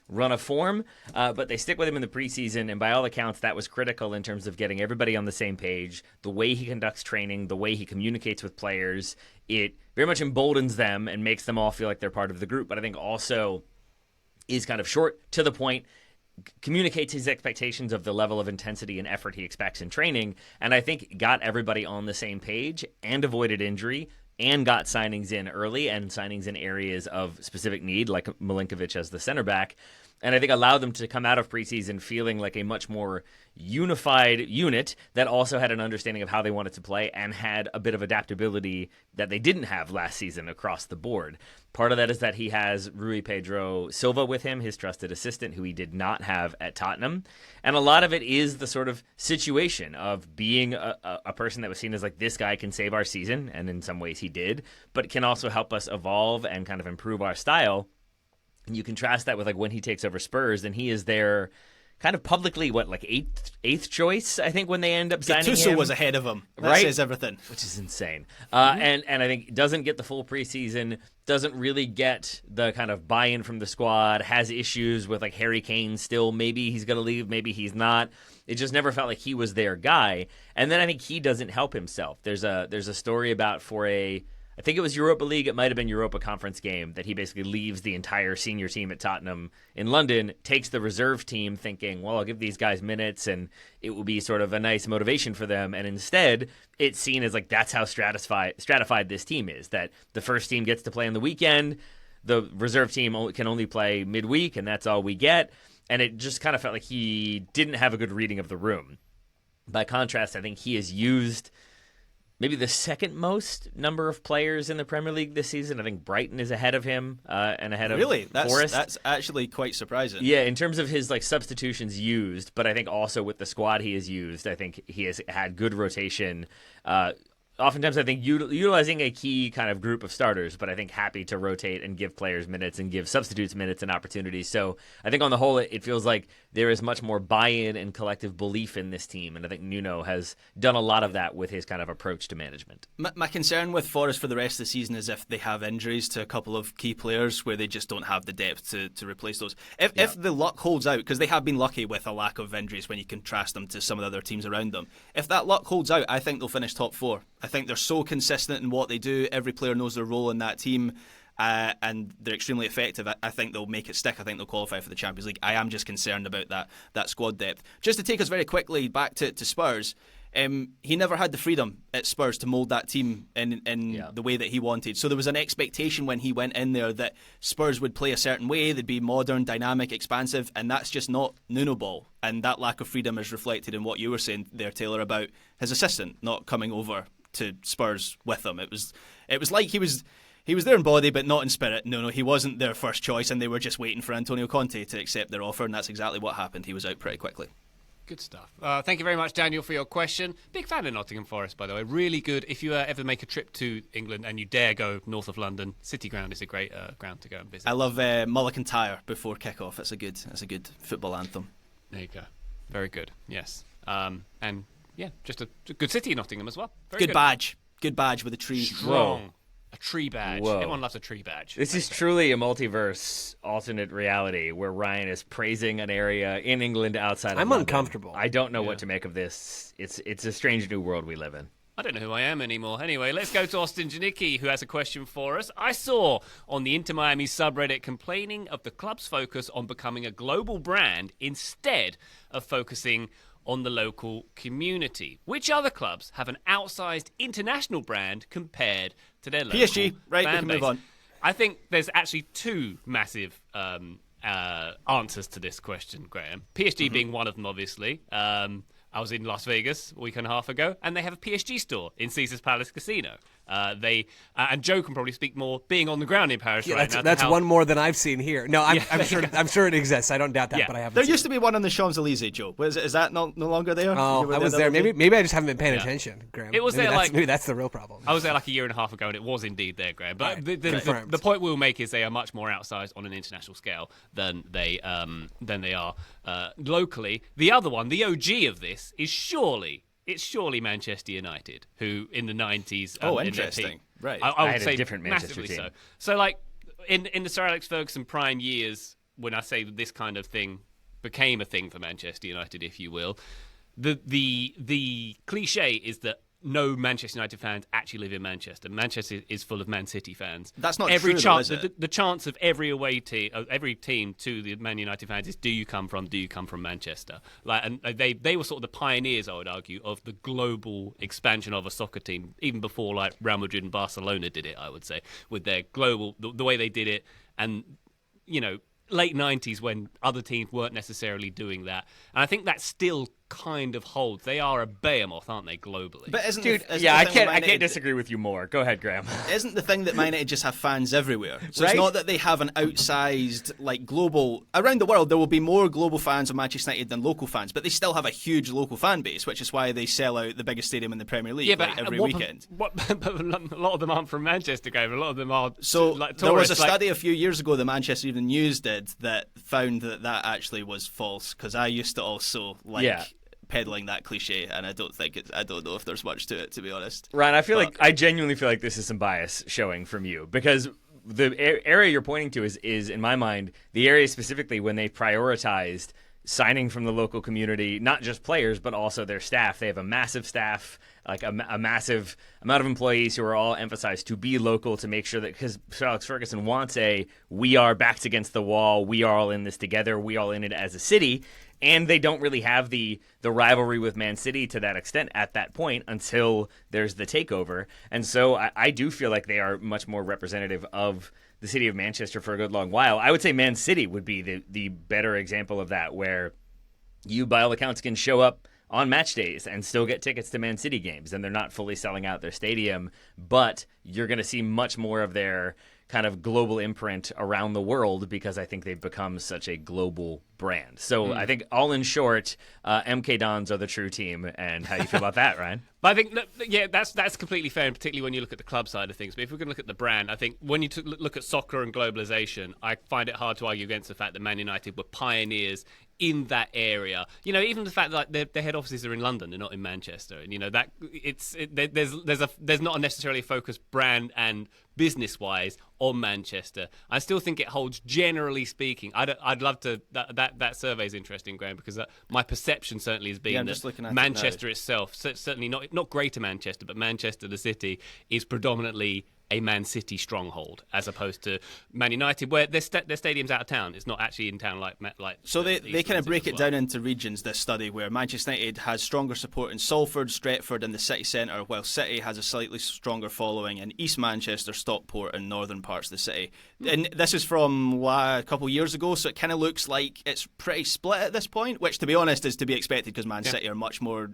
run of form, but they stick with him in the preseason, and by all accounts, that was critical in terms of getting everybody on the same page, the way he conducts training, the way he communicates with players. It very much emboldens them and makes them all feel like they're part of the group, but I think also is kind of short to the point, communicates his expectations of the level of intensity and effort he expects in training, and I think got everybody on the same page and avoided injury, and got signings in early and signings in areas of specific need, like Milinkovic as the center back. And I think allowed them to come out of preseason feeling like a much more unified unit that also had an understanding of how they wanted to play and had a bit of adaptability that they didn't have last season across the board. Part of that is that he has Rui Pedro Silva with him, his trusted assistant, who he did not have at Tottenham. And a lot of it is the sort of situation of being a person that was seen as like, this guy can save our season, and in some ways he did, but can also help us evolve and kind of improve our style. And you contrast that with like when he takes over Spurs, and he is their kind of publicly, eighth choice, I think, when they end up signing Gattuso him. was ahead of him. That Right? says everything. Which is insane. And I think doesn't get the full preseason, doesn't really get the kind of buy-in from the squad, has issues with like Harry Kane still. Maybe he's going to leave, maybe he's not. It just never felt like he was their guy. And then I think he doesn't help himself. There's a story about I think it was Europa League, it might have been Europa Conference game, that he basically leaves the entire senior team at Tottenham in London, takes the reserve team thinking, well, I'll give these guys minutes and it will be sort of a nice motivation for them. And instead, it's seen as like that's how stratified this team is, that the first team gets to play on the weekend, the reserve team can only play midweek, and that's all we get. And it just kind of felt like he didn't have a good reading of the room. By contrast, I think he has used maybe the second most number of players in the Premier League this season. I think Brighton is ahead of him and ahead of Forest. That's actually quite surprising. Yeah, in terms of his like substitutions used, but I think also with the squad he has used, I think he has had good rotation. Oftentimes, I think utilizing a key kind of group of starters, but I think happy to rotate and give players minutes and give substitutes minutes and opportunities. So I think on the whole, it feels like there is much more buy-in and collective belief in this team. And I think Nuno has done a lot of that with his kind of approach to management. My concern with Forest for the rest of the season is if they have injuries to a couple of key players where they just don't have the depth to replace those. If the luck holds out, because they have been lucky with a lack of injuries when you contrast them to some of the other teams around them. If that luck holds out, I think they'll finish top four. I think they're so consistent in what they do. Every player knows their role in that team, and they're extremely effective. I think they'll make it stick. I think they'll qualify for the Champions League. I am just concerned about that squad depth. Just to take us very quickly back to Spurs, he never had the freedom at Spurs to mould that team in the way that he wanted. So there was an expectation when he went in there that Spurs would play a certain way, they'd be modern, dynamic, expansive, and that's just not Nuno ball. And that lack of freedom is reflected in what you were saying there, Taylor, about his assistant not coming over to Spurs with him. It was like he was there in body but not in spirit. No, he wasn't their first choice, and they were just waiting for Antonio Conte to accept their offer, and that's exactly what happened. He was out pretty quickly. Good stuff. Thank you very much, Daniel, for your question. Big fan of Nottingham Forest, by the way. Really good. If you ever make a trip to England and you dare go north of London, City Ground is a great ground to go and visit. I love Mulligan Tyre before kick-off. It's a good football anthem. There you go. Very good. Yes. And yeah, just a good city, Nottingham as well. Very good badge. Good badge with a tree. Strong. A tree badge. Whoa. Everyone loves a tree badge. This is truly a multiverse alternate reality where Ryan is praising an area in England outside of I'm London. uncomfortable. I don't know what to make of this. It's a strange new world we live in. I don't know who I am anymore. Anyway, let's go to Austin Janicki, who has a question for us. I saw on the Inter Miami subreddit complaining of the club's focus on becoming a global brand instead of focusing on the local community. Which other clubs have an outsized international brand compared to their local PSG, right, we fan can base? move on. I think there's actually two massive answers to this question, Graham. PSG being one of them, obviously. I was in Las Vegas a week and a half ago, and they have a PSG store in Caesars Palace Casino. And Joe can probably speak more, being on the ground in Paris right now. That's one more than I've seen here. No, I'm sure it exists. I don't doubt that, Yeah. but I haven't. There seen used to be one on the Champs-Elysees, Joe. Is that no longer there? Oh, You were I was the there. other day? Maybe I just haven't been paying attention, Graham. It was maybe there, that's, like- maybe that's the real problem. I was there like a year and a half ago, and it was indeed there, Graham. But Right. the point we'll make is they are much more outsized on an international scale than they are locally. The other one, the OG of this, is surely Manchester United, who in the 90s. Oh, in their interesting. peak- Right. I would had a say different Manchester massively team. so. So like in the Sir Alex Ferguson prime years, when I say this kind of thing became a thing for Manchester United, if you will, the cliche is that no Manchester United fans actually live in Manchester. Manchester is full of Man City fans. That's not every true, though, chance. is it? The chance of every away team, every team to the Man United fans is: do you come from Manchester? Like, and they were sort of the pioneers, I would argue, of the global expansion of a soccer team, even before like Real Madrid and Barcelona did it. I would say with their global the way they did it, and late 90s when other teams weren't necessarily doing that, and I think that still kind of holds. They are a behemoth, aren't they, globally? But isn't Dude, isn't yeah, the I thing with can't Man United- disagree with you more. Go ahead, Graham. Isn't the thing that Man United just have fans everywhere? So Right? it's not that they have an outsized, like, global... Around the world, there will be more global fans of Manchester United than local fans, but they still have a huge local fan base, which is why they sell out the biggest stadium in the Premier League every weekend. But a lot of them aren't from Manchester, Graham. A lot of them are So like there was a tourists, like- study a few years ago the Manchester Evening News did that found that actually was false, because I used to also like... Yeah. peddling that cliche, and I don't know if there's much to it, to be honest. Ryan, I genuinely feel like this is some bias showing from you, because the area you're pointing to is in my mind the area specifically when they prioritized signing from the local community, not just players but also their staff. They have a massive staff, like a massive amount of employees who are all emphasized to be local, to make sure that, because Sir Alex Ferguson wants we are backs against the wall, we are all in this together, we all in it as a city. And they don't really have the rivalry with Man City to that extent at that point until there's the takeover. And so I do feel like they are much more representative of the city of Manchester for a good long while. I would say Man City would be the better example of that, where you, by all accounts, can show up on match days and still get tickets to Man City games, and they're not fully selling out their stadium, but you're going to see much more of their kind of global imprint around the world, because I think they've become such a global brand. So I think, all in short, MK Dons are the true team. And how do you feel about that, Ryan? But I think, that's completely fair, and particularly when you look at the club side of things. But if we're going to look at the brand, I think when you look at soccer and globalization, I find it hard to argue against the fact that Man United were pioneers in that area. Even the fact that their head offices are in London, they're not in Manchester, and that there's not necessarily a focused brand and business-wise on Manchester. I still think it holds, generally speaking. I'd love to. That survey is interesting, Graham, because my perception certainly has been I'm just looking that at it Manchester itself, certainly not Greater Manchester, but Manchester, the city, is predominantly a Man City stronghold, as opposed to Man United, where their stadium's out of town. It's not actually in town like. So they kind of break it as well. down into regions, this study, where Manchester United has stronger support in Salford, Stretford and the city centre, while City has a slightly stronger following in East Manchester, Stockport and northern parts of the city. And this is from a couple of years ago, so it kind of looks like it's pretty split at this point, which, to be honest, is to be expected, because Man City are much more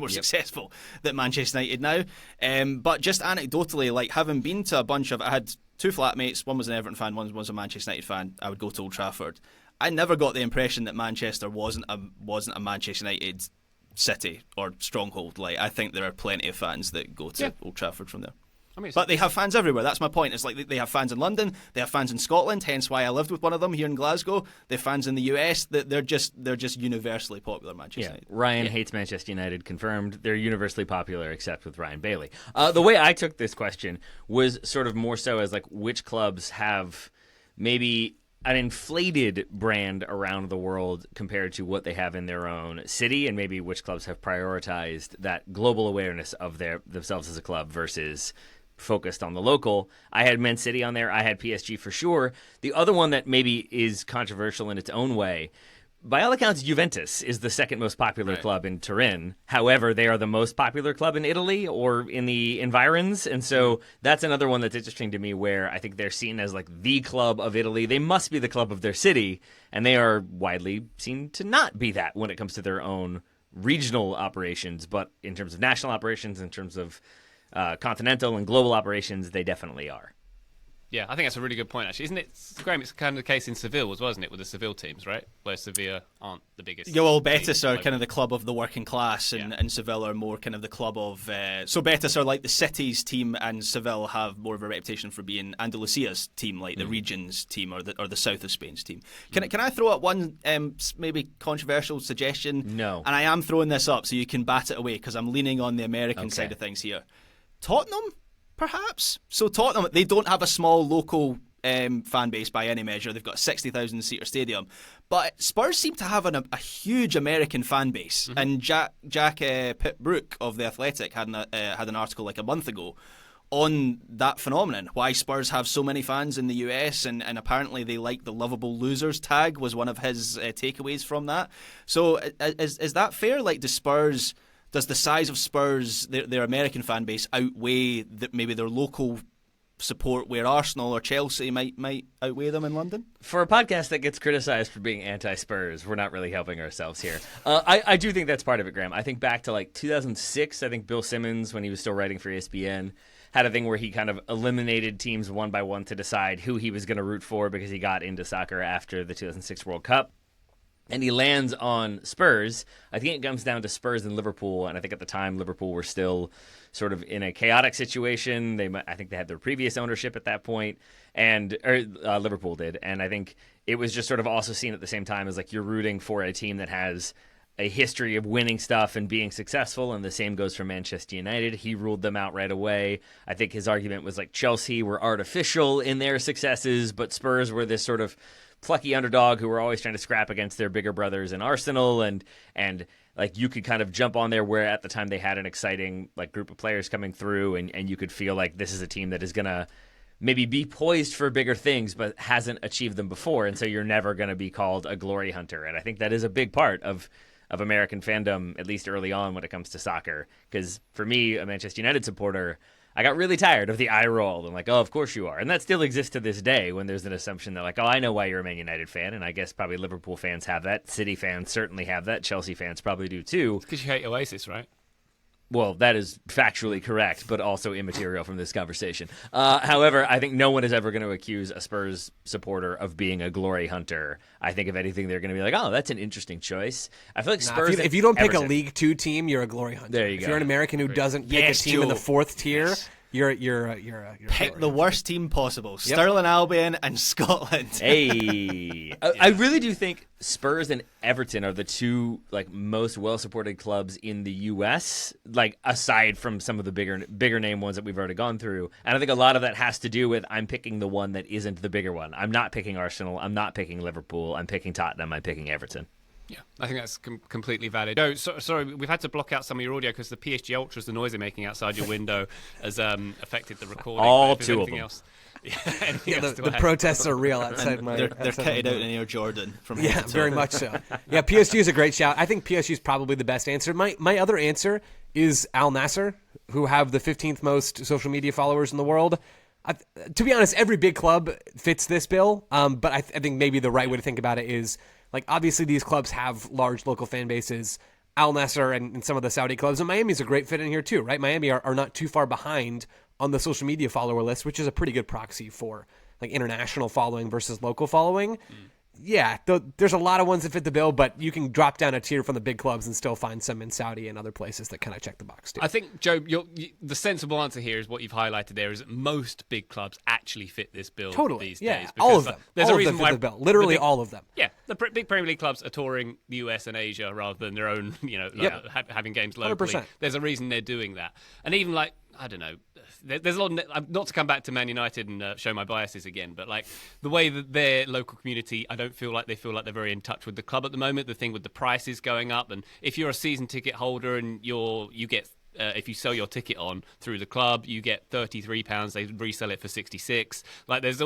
successful than Manchester United now. But just anecdotally, like, having been to a bunch of... I had two flatmates, one was an Everton fan, one was a Manchester United fan. I would go to Old Trafford. I never got the impression that Manchester wasn't a Manchester United city or stronghold. Like, I think there are plenty of fans that go to Old Trafford from there. I mean, But they have fans everywhere. That's my point. It's like they have fans in London, they have fans in Scotland, hence why I lived with one of them here in Glasgow. They have fans in the US. They're just universally popular, Manchester United. Ryan hates Manchester United, confirmed. They're universally popular except with Ryan Bailey. The way I took this question was sort of more so as like which clubs have maybe an inflated brand around the world compared to what they have in their own city, and maybe which clubs have prioritized that global awareness of themselves as a club versus focused on the local. I had Man City on there. I had PSG for sure. The other one that maybe is controversial in its own way, by all accounts, Juventus is the second most popular club in Turin. However, they are the most popular club in Italy or in the environs. And so that's another one that's interesting to me, where I think they're seen as like the club of Italy. They must be the club of their city. And they are widely seen to not be that when it comes to their own regional operations. But in terms of national operations, in terms of continental and global operations, they definitely are. Yeah, I think that's a really good point, actually. Isn't it, Graham, it's kind of the case in Seville as well, isn't it, with the Seville teams, right? Where Sevilla aren't the biggest. Yeah, well, Betis are kind of the club of the working class, and Seville are more kind of the club of... so Betis are like the city's team, and Seville have more of a reputation for being Andalusia's team, like the region's team, or the south of Spain's team. Can I throw out one maybe controversial suggestion? No. And I am throwing this up so you can bat it away, because I'm leaning on the American side of things here. Tottenham? Perhaps. So Tottenham, they don't have a small local fan base by any measure. They've got a 60,000 seater stadium. But Spurs seem to have a huge American fan base. Mm-hmm. And Jack Pitt-Brooke of The Athletic had an article like a month ago on that phenomenon, why Spurs have so many fans in the US, and apparently they like the lovable losers tag was one of his takeaways from that. So is that fair? Like, does the size of Spurs, their American fan base, outweigh maybe their local support, where Arsenal or Chelsea might outweigh them in London? For a podcast that gets criticized for being anti-Spurs, we're not really helping ourselves here. I do think that's part of it, Graham. I think back to like 2006, I think Bill Simmons, when he was still writing for ESPN, had a thing where he kind of eliminated teams one by one to decide who he was going to root for because he got into soccer after the 2006 World Cup. And he lands on Spurs. I think it comes down to Spurs and Liverpool. And I think at the time, Liverpool were still sort of in a chaotic situation. I think they had their previous ownership at that point, Liverpool did. And I think it was just sort of also seen at the same time as like you're rooting for a team that has a history of winning stuff and being successful. And the same goes for Manchester United. He ruled them out right away. I think his argument was like Chelsea were artificial in their successes, but Spurs were this sort of plucky underdog who were always trying to scrap against their bigger brothers in Arsenal, and like you could kind of jump on there where at the time they had an exciting like group of players coming through, and you could feel like this is a team that is gonna maybe be poised for bigger things but hasn't achieved them before, and so you're never going to be called a glory hunter. And I think that is a big part of American fandom, at least early on when it comes to soccer, because for me, a Manchester United supporter, I got really tired of the eye roll and like, oh, of course you are. And that still exists to this day when there's an assumption that like, oh, I know why you're a Man United fan. And I guess probably Liverpool fans have that. City fans certainly have that. Chelsea fans probably do too. It's because you hate Oasis, right? Well, that is factually correct, but also immaterial from this conversation. However, I think no one is ever going to accuse a Spurs supporter of being a glory hunter. I think, if anything, they're going to be like, oh, that's an interesting choice. I feel like Spurs... If you don't pick a League Two team, you're a glory hunter. There you go. If you're an American who doesn't pick a team in the fourth tier... Yes. You're pick the worst team possible. Sterling Albion and Scotland. Hey, I really do think Spurs and Everton are the two like most well-supported clubs in the U.S. Like aside from some of the bigger name ones that we've already gone through, and I think a lot of that has to do with I'm picking the one that isn't the bigger one. I'm not picking Arsenal. I'm not picking Liverpool. I'm picking Tottenham. I'm picking Everton. Yeah, I think that's completely valid. No, sorry, we've had to block out some of your audio because the PSG Ultras, the noise they're making outside your window, has affected the recording. All two of them. Else, the protests are real outside my... They're kitted out in Air Jordan. From very much so. Yeah, PSG is a great shout. I think PSG is probably the best answer. My other answer is Al Nassr, who have the 15th most social media followers in the world. To be honest, every big club fits this bill, but I think maybe the right way to think about it is... Like, obviously, these clubs have large local fan bases. Al Nassr and some of the Saudi clubs. And Miami's a great fit in here, too, right? Miami are not too far behind on the social media follower list, which is a pretty good proxy for, like, international following versus local following. Yeah, there's a lot of ones that fit the bill, but you can drop down a tier from the big clubs and still find some in Saudi and other places that kind of check the box too. I think, Joe, the sensible answer here is what you've highlighted there, is that most big clubs actually fit this bill these days. All of them. There's all a reason of them why fit the bill. Literally all of them. Yeah, the big Premier League clubs are touring the US and Asia rather than their own, having games locally. 100%. There's a reason they're doing that. And even like, I don't know, there's a lot of, not to come back to Man United and show my biases again, but like the way that their local community, I don't feel like they're very in touch with the club at the moment. The thing with the prices going up, and if you're a season ticket holder and you get if you sell your ticket on through the club, you get £33. They resell it for £66. Like there's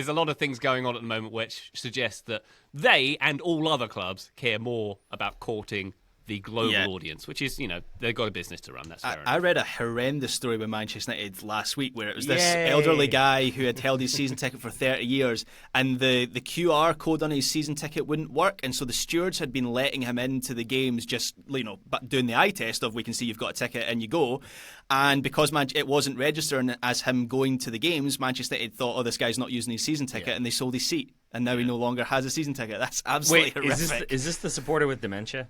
a lot of things going on at the moment which suggests that they and all other clubs care more about courting the global audience, which is, they've got a business to run. That's fair enough. I read a horrendous story with Manchester United last week where it was this elderly guy who had held his season ticket for 30 years and the QR code on his season ticket wouldn't work, and so the stewards had been letting him into the games just, doing the eye test of, we can see you've got a ticket and you go. And because it wasn't registering as him going to the games, Manchester United thought, this guy's not using his season ticket, and they sold his seat. And now he no longer has a season ticket. That's absolutely horrific. Is this the supporter with dementia?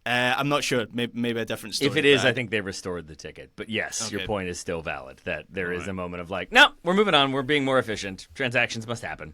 I'm not sure. Maybe a different story. If it is, I think they restored the ticket. But yes, your point is still valid, that there is a moment of like, no, we're moving on. We're being more efficient. Transactions must happen.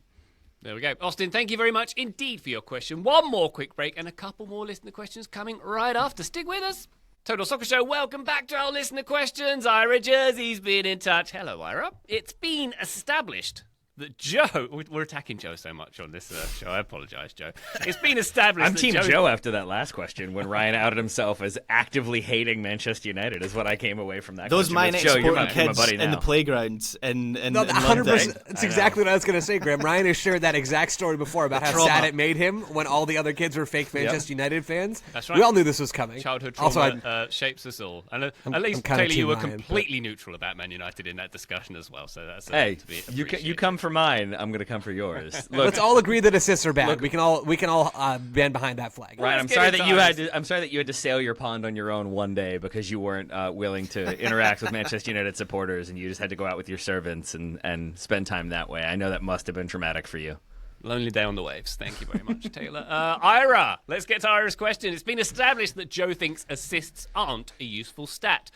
There we go. Austin, thank you very much indeed for your question. One more quick break and a couple more listener questions coming right after. Stick with us. Total Soccer Show, welcome back to our listener questions. Ira Jersey's been in touch. Hello, Ira. It's been established that Joe... We're attacking Joe so much on this show. I apologise, Joe. It's been established I'm that Team Joe after that last question, when Ryan outed himself as actively hating Manchester United, is what I came away from that Those question. Those Joe, you're my kids buddy now. in the playground in 100%. London. That's exactly what I was going to say, Graham. Ryan has shared that exact story before about how sad it made him when all the other kids were fake Manchester United fans. That's right. We all knew this was coming. Childhood trauma shapes us all. And at least, Taylor, you were completely neutral about Man United in that discussion as well. So that's hey, you come for mine, I'm going to come for yours. Look, let's all agree that assists are bad. Look, we can all band behind that flag. Right. I'm sorry that you had to sail your pond on your own one day because you weren't willing to interact with Manchester United supporters, and you just had to go out with your servants and spend time that way. I know that must have been traumatic for you. Lonely day on the waves. Thank you very much, Taylor. Ira, let's get to Ira's question. It's been established that Joe thinks assists aren't a useful stat.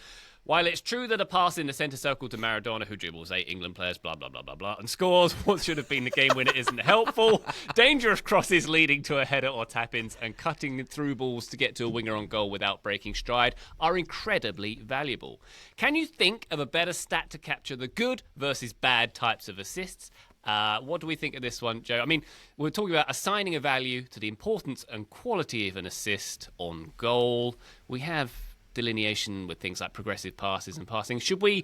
While it's true that a pass in the centre circle to Maradona, who dribbles 8 England players, blah, blah, blah, blah, blah, and scores what should have been the game winner, isn't helpful, dangerous crosses leading to a header or tap-ins and cutting through balls to get to a winger on goal without breaking stride are incredibly valuable. Can you think of a better stat to capture the good versus bad types of assists? What do we think of this one, Joe? I mean, we're talking about assigning a value to the importance and quality of an assist on goal. We have delineation with things like progressive passes and passing. Should we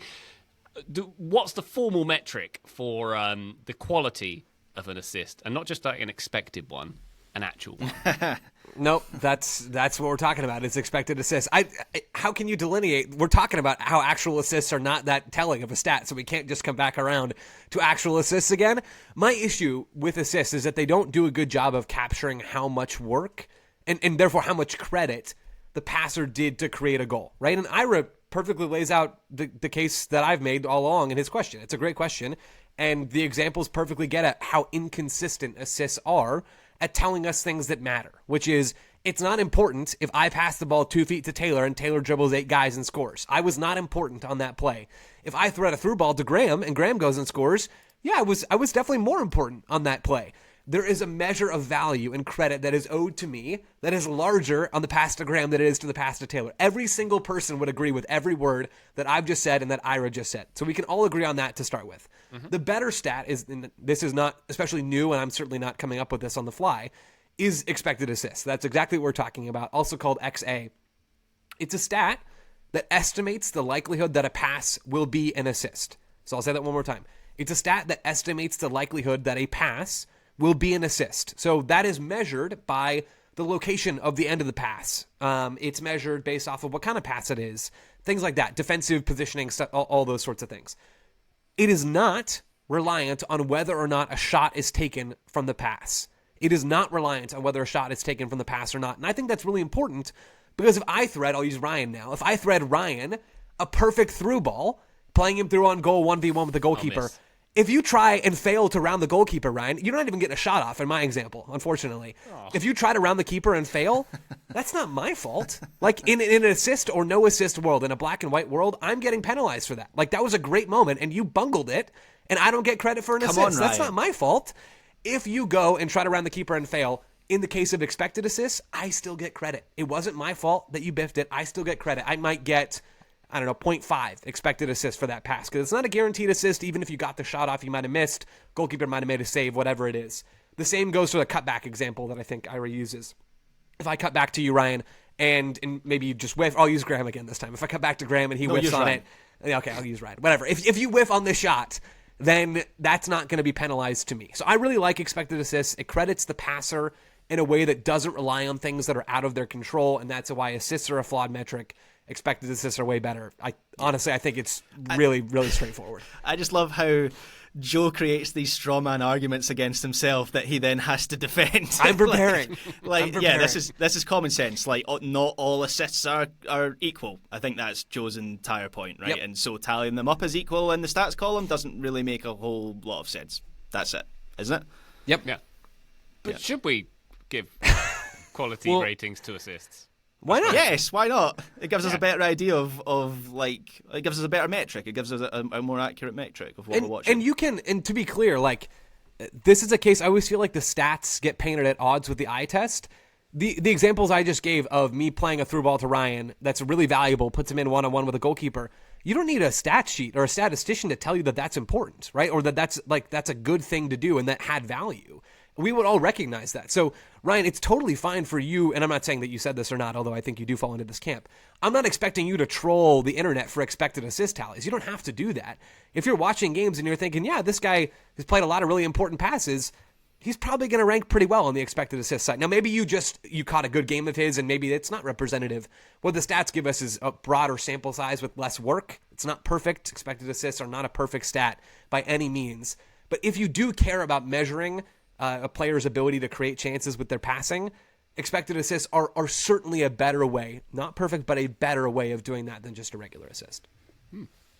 what's the formal metric for the quality of an assist, and not just like an expected one, an actual one? Nope, that's what we're talking about. It's expected assists. How can you delineate? We're talking about how actual assists are not that telling of a stat, so we can't just come back around to actual assists again. My issue with assists is that they don't do a good job of capturing how much work and therefore how much credit the passer did to create a goal, right? And Ira perfectly lays out the case that I've made all along in his question. It's a great question, and the examples perfectly get at how inconsistent assists are at telling us things that matter, which is it's not important if I pass the ball 2 feet to Taylor and Taylor dribbles 8 guys and scores. I was not important on that play. If I thread a through ball to Graham and Graham goes and scores, yeah, I was definitely more important on that play. There is a measure of value and credit that is owed to me that is larger on the pass to Graham than it is to the pass to Taylor. Every single person would agree with every word that I've just said and that Ira just said. So we can all agree on that to start with. Mm-hmm. The better stat is, and this is not especially new, and I'm certainly not coming up with this on the fly, is expected assists. That's exactly what we're talking about, also called XA. It's a stat that estimates the likelihood that a pass will be an assist. So I'll say that one more time. It's a stat that estimates the likelihood that a pass will be an assist. So that is measured by the location of the end of the pass. It's measured based off of what kind of pass it is, things like that, defensive positioning, all those sorts of things. It is not reliant on whether or not a shot is taken from the pass. It is not reliant on whether a shot is taken from the pass or not. And I think that's really important because if I thread, I'll use Ryan now, if I thread Ryan a perfect through ball, playing him through on goal 1v1 with the goalkeeper, If you try and fail to round the goalkeeper, Ryan, you're not even getting a shot off in my example, unfortunately. If you try to round the keeper and fail, that's not my fault. Like, in an assist or no assist world, in a black and white world, I'm getting penalized for that. Like, that was a great moment, and you bungled it, and I don't get credit for an assist. That's not my fault. If you go and try to round the keeper and fail, in the case of expected assists, I still get credit. It wasn't my fault that you biffed it. I still get credit. I might get, 0.5 expected assist for that pass, because it's not a guaranteed assist. Even if you got the shot off, you might have missed. Goalkeeper might have made a save, whatever it is. The same goes for the cutback example that I think Ira uses. If I cut back to you, Ryan, and maybe you just whiff, I'll use Graham again this time. If I cut back to Graham and he whiffs on it, okay, I'll use Ryan. Whatever. If you whiff on the shot, then that's not going to be penalized to me. So I really like expected assists. It credits the passer in a way that doesn't rely on things that are out of their control, and that's why assists are a flawed metric. Expected assists are way better. I think it's really, really straightforward. I just love how Joe creates these straw man arguments against himself that he then has to defend. I'm preparing. Yeah, this is common sense. Like, not all assists are equal. I think that's Joe's entire point, right? Yep. And so tallying them up as equal in the stats column doesn't really make a whole lot of sense. That's it, isn't it? Yep. Yeah. But should we give quality ratings to assists? Why not? Yes, why not? It gives us a better idea of it gives us a better metric. It gives us a more accurate metric of what we're watching. And to be clear, like, this is a case, I always feel like the stats get painted at odds with the eye test. The examples I just gave of me playing a through ball to Ryan that's really valuable, puts him in one-on-one with a goalkeeper. You don't need a stat sheet or a statistician to tell you that that's important, right? Or that's a good thing to do and that had value. We would all recognize that. So, Ryan, it's totally fine for you, and I'm not saying that you said this or not, although I think you do fall into this camp. I'm not expecting you to troll the internet for expected assist tallies. You don't have to do that. If you're watching games and you're thinking, yeah, this guy has played a lot of really important passes, he's probably going to rank pretty well on the expected assist side. Now, maybe you caught a good game of his, and maybe it's not representative. What the stats give us is a broader sample size with less work. It's not perfect. Expected assists are not a perfect stat by any means. But if you do care about measuring a player's ability to create chances with their passing, expected assists are certainly a better way, not perfect, but a better way of doing that than just a regular assist.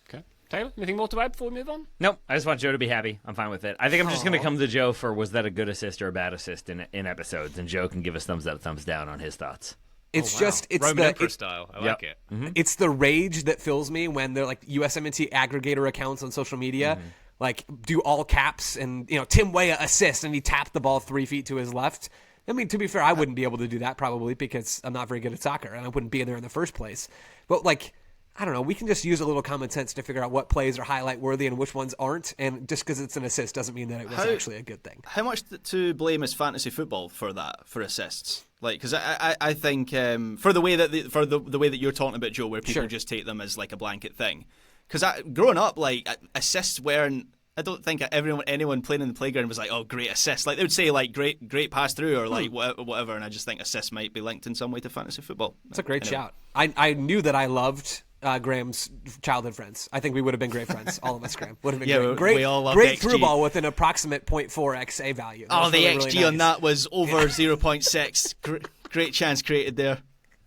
Okay. Taylor, anything more to add before we move on? Nope, I just want Joe to be happy. I'm fine with it. I think I'm just going to come to Joe for was that a good assist or a bad assist in episodes, and Joe can give us thumbs up, thumbs down on his thoughts. It's Roman Emperor style. I like it. Mm-hmm. It's the rage that fills me when they're like USMNT aggregator accounts on social media. Mm-hmm. Like, do all caps and, Tim Weah assist and he tapped the ball 3 feet to his left. I mean, to be fair, I wouldn't be able to do that probably because I'm not very good at soccer and I wouldn't be in there in the first place. But, like, I don't know, we can just use a little common sense to figure out what plays are highlight worthy and which ones aren't. And just because it's an assist doesn't mean that it was actually a good thing. How much to blame is fantasy football for that, for assists? Like, because I think for the way that the way that you're talking about, Joe, where people just take them as like a blanket thing. Because growing up, like, assists weren't. I don't think anyone playing in the playground was like, "Oh, great assist!" Like they would say, like, "Great pass through" or like whatever. And I just think assists might be linked in some way to fantasy football. That's a great shout. I knew that I loved Graham's childhood friends. I think we would have been great friends, all of us, Graham. Would have been great. We all loved great XG. through ball with an approximate 0.4 XA value. Oh, the really, XG really nice. on that was over 0.6. Great chance created there.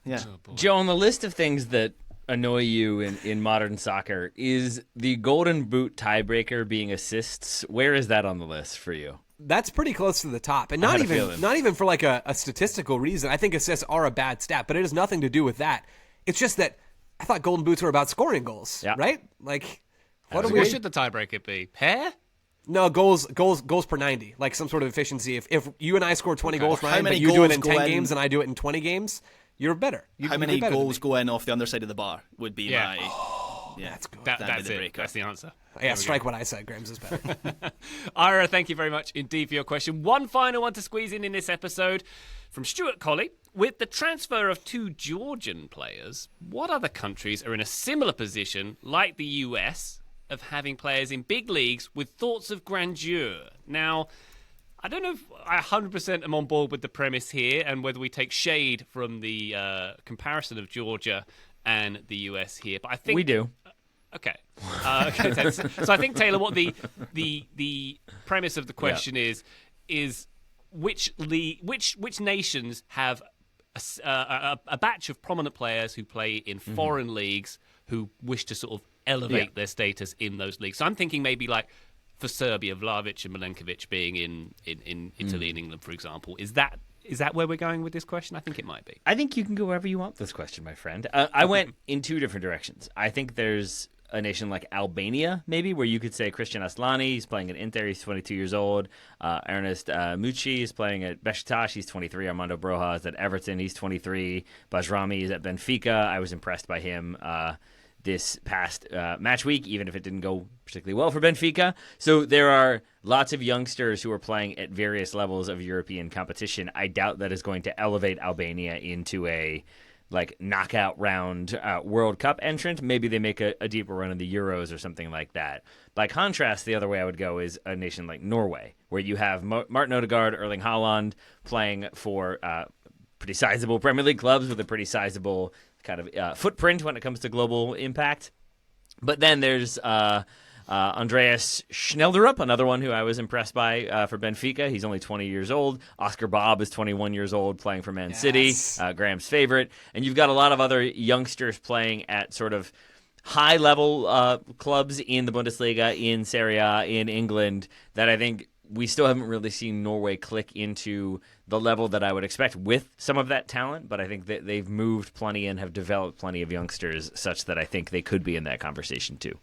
Yeah, Joe, on the list of things that annoy you in modern soccer, is the golden boot tiebreaker being assists? Where is that on the list for you? That's pretty close to the top, and not even for like a statistical reason. I think assists are a bad stat, but it has nothing to do with that. It's just that I thought golden boots were about scoring goals, right? Like, What should the tiebreaker be? Pair? No, goals per 90, like some sort of efficiency. If you and I score 20 goals, Ryan, but you do it in 10 games and I do it in 20 games, you're better. How many goals go in off the underside of the bar would be my... Yeah, that's good. That's it. That's the answer. Yeah, strike what I said. Graham's is better. Ira, thank you very much indeed for your question. One final one to squeeze in this episode from Stuart Colley. With the transfer of 2 Georgian players, what other countries are in a similar position, like the US, of having players in big leagues with thoughts of grandeur? Now, I don't know if I 100% am on board with the premise here and whether we take shade from the comparison of Georgia and the US here, but I think we do. Okay. So I think, Taylor, what the premise of the question is which nations have a batch of prominent players who play in foreign leagues who wish to sort of elevate their status in those leagues. So I'm thinking maybe like for Serbia, Vlahovic and Milenkovic being in Italy and England, for example. Is that where we're going with this question? I think it might be. I think you can go wherever you want with this question, my friend. I went in two different directions. I think there's a nation like Albania, maybe, where you could say Christian Aslani, he's playing at Inter, he's 22 years old. Ernest Mucci is playing at Besiktas, he's 23. Armando Broja is at Everton, he's 23. Bajrami is at Benfica. I was impressed by him this past match week, even if it didn't go particularly well for Benfica. So there are lots of youngsters who are playing at various levels of European competition. I doubt that is going to elevate Albania into a knockout round World Cup entrant. Maybe they make a deeper run in the Euros or something like that. By contrast, the other way I would go is a nation like Norway, where you have Martin Odegaard, Erling Haaland playing for pretty sizable Premier League clubs with a pretty sizable kind of footprint when it comes to global impact. But then there's Andreas Schnelderup, another one who I was impressed by for Benfica. He's only 20 years old. Oscar Bob is 21 years old, playing for Man City, Graham's favorite. And you've got a lot of other youngsters playing at sort of high-level clubs in the Bundesliga, in Serie A, in England, that I think we still haven't really seen Norway click into the level that I would expect with some of that talent, but I think that they've moved plenty and have developed plenty of youngsters such that I think they could be in that conversation too.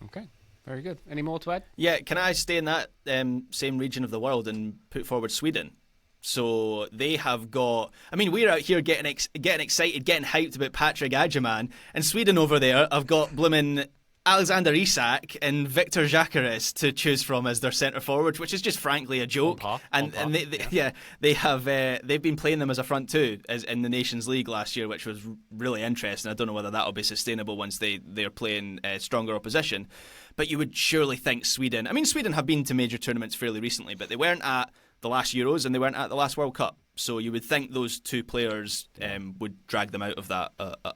Okay, very good. Any more to add? Yeah, can I stay in that same region of the world and put forward Sweden? So they have got... I mean, we're out here getting excited, getting hyped about Patrick Agyemang, and Sweden over there have got blooming Alexander Isak and Victor Gyökeres to choose from as their centre forward, which is just frankly a joke. They've been playing them as a front two as in the Nations League last year, which was really interesting. I don't know whether that'll be sustainable once they're playing stronger opposition. But you would surely think Sweden... I mean, Sweden have been to major tournaments fairly recently, but they weren't at the last Euros and they weren't at the last World Cup. So you would think those two players would drag them out of that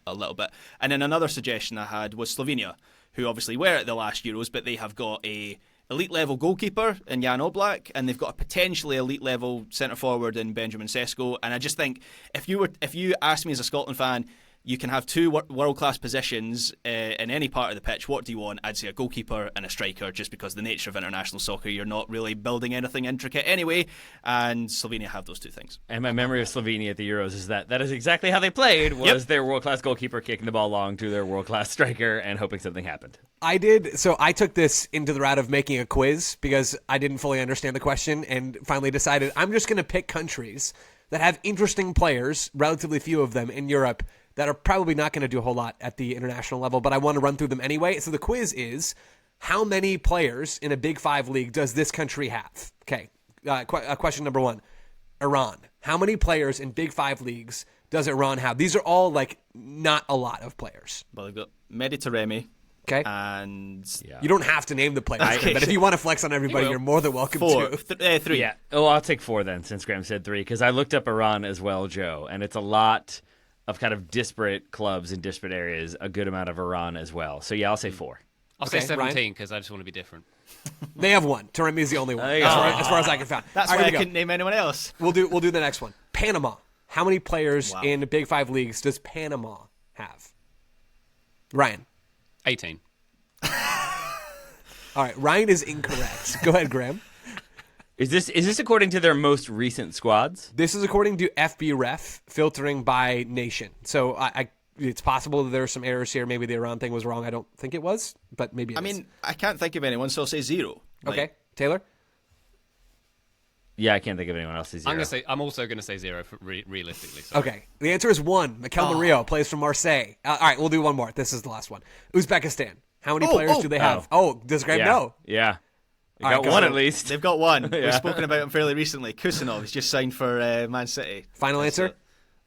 a little bit. And then another suggestion I had was Slovenia, who obviously were at the last Euros, but they have got a elite-level goalkeeper in Jan Oblak, and they've got a potentially elite-level centre-forward in Benjamin Sesko. And I just think, if you ask me as a Scotland fan, you can have two world-class positions in any part of the pitch. What do you want? I'd say a goalkeeper and a striker, just because the nature of international soccer, you're not really building anything intricate anyway, and Slovenia have those two things. And my memory of Slovenia at the Euros is that is exactly how they played, was their world-class goalkeeper kicking the ball long to their world-class striker and hoping something happened. I did. So I took this into the route of making a quiz because I didn't fully understand the question and finally decided I'm just going to pick countries that have interesting players, relatively few of them in Europe, that are probably not going to do a whole lot at the international level, but I want to run through them anyway. So the quiz is, how many players in a Big Five league does this country have? Okay, question number one, Iran. How many players in Big Five leagues does Iran have? These are all, not a lot of players. Well, they've got Mehdi Taremi. Okay. And you don't have to name the players, but if you want to flex on everybody, you're more than welcome to. Three. Yeah. Oh, I'll take four then, since Graham said three, because I looked up Iran as well, Joe, and it's a lot of kind of disparate clubs in disparate areas, a good amount of Iran as well. So yeah, I'll say four. I'll say 17 because I just want to be different. They have one. Taremi is the only one, as far as I can find. That's why I couldn't name anyone else. We'll do the next one. Panama. How many players in the Big Five leagues does Panama have? Ryan. 18. All right, Ryan is incorrect. Go ahead, Graham. Is this according to their most recent squads? This is according to FBref, filtering by nation. So it's possible that there are some errors here. Maybe the Iran thing was wrong. I don't think it was, but maybe it is. I mean, I can't think of anyone, so I'll say zero. Okay, Taylor? Yeah, I can't think of anyone else. Zero. I'm also going to say zero realistically. So. Okay, the answer is one. Mikel Murillo plays for Marseille. All right, we'll do one more. This is the last one. Uzbekistan. How many players do they have? Does Graham know? Yeah. They got one at least. They've got one. We've spoken about him fairly recently. Kusanov, he's just signed for Man City. Final answer?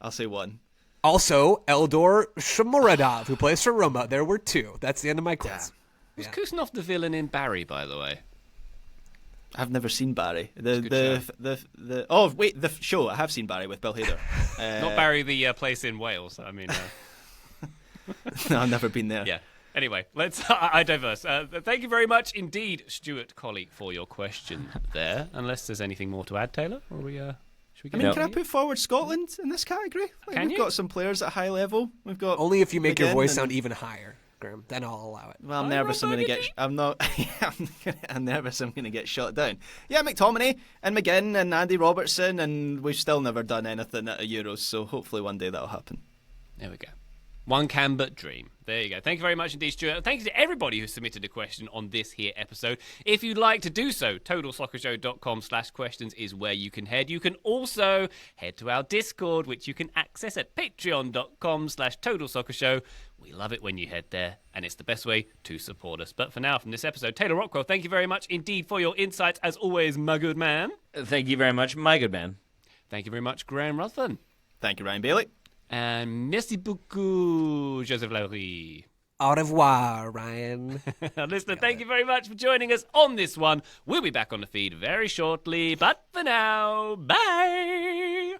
I'll say one. Also, Eldor Shomurodov, who plays for Roma. There were two. That's the end of my quiz. Was Kusanov the villain in Barry, by the way? I've never seen Barry. The show. I have seen Barry with Bill Hader. Not Barry, the place in Wales. I mean, no, I've never been there. Yeah. Anyway, I diverse. Thank you very much indeed, Stuart Colley, for your question there. Unless there's anything more to add, Taylor, or should we get can I put forward Scotland in this category? We've got some players at high level. We've got only if you make your Regan voice sound even higher. Graham. Then I'll allow it. Well, I'm nervous. I'm going to get. I'm not. I'm nervous. I'm going to get shot down. Yeah, McTominay and McGinn and Andy Robertson, and we've still never done anything at a Euros. So hopefully one day that'll happen. There we go. One can but dream. There you go. Thank you very much indeed, Stuart. Thank you to everybody who submitted a question on this here episode. If you'd like to do so, TotalSoccerShow.com/questions is where you can head. You can also head to our Discord, which you can access at Patreon.com/TotalSoccerShow. We love it when you head there, and it's the best way to support us. But for now, from this episode, Taylor Rockwell, thank you very much indeed for your insights, as always, my good man. Thank you very much, my good man. Thank you very much, Graham Ruthven. Thank you, Ryan Bailey. And merci beaucoup, Joseph Laurie. Au revoir, Ryan. Listener, thank you very much for joining us on this one. We'll be back on the feed very shortly, but for now, bye!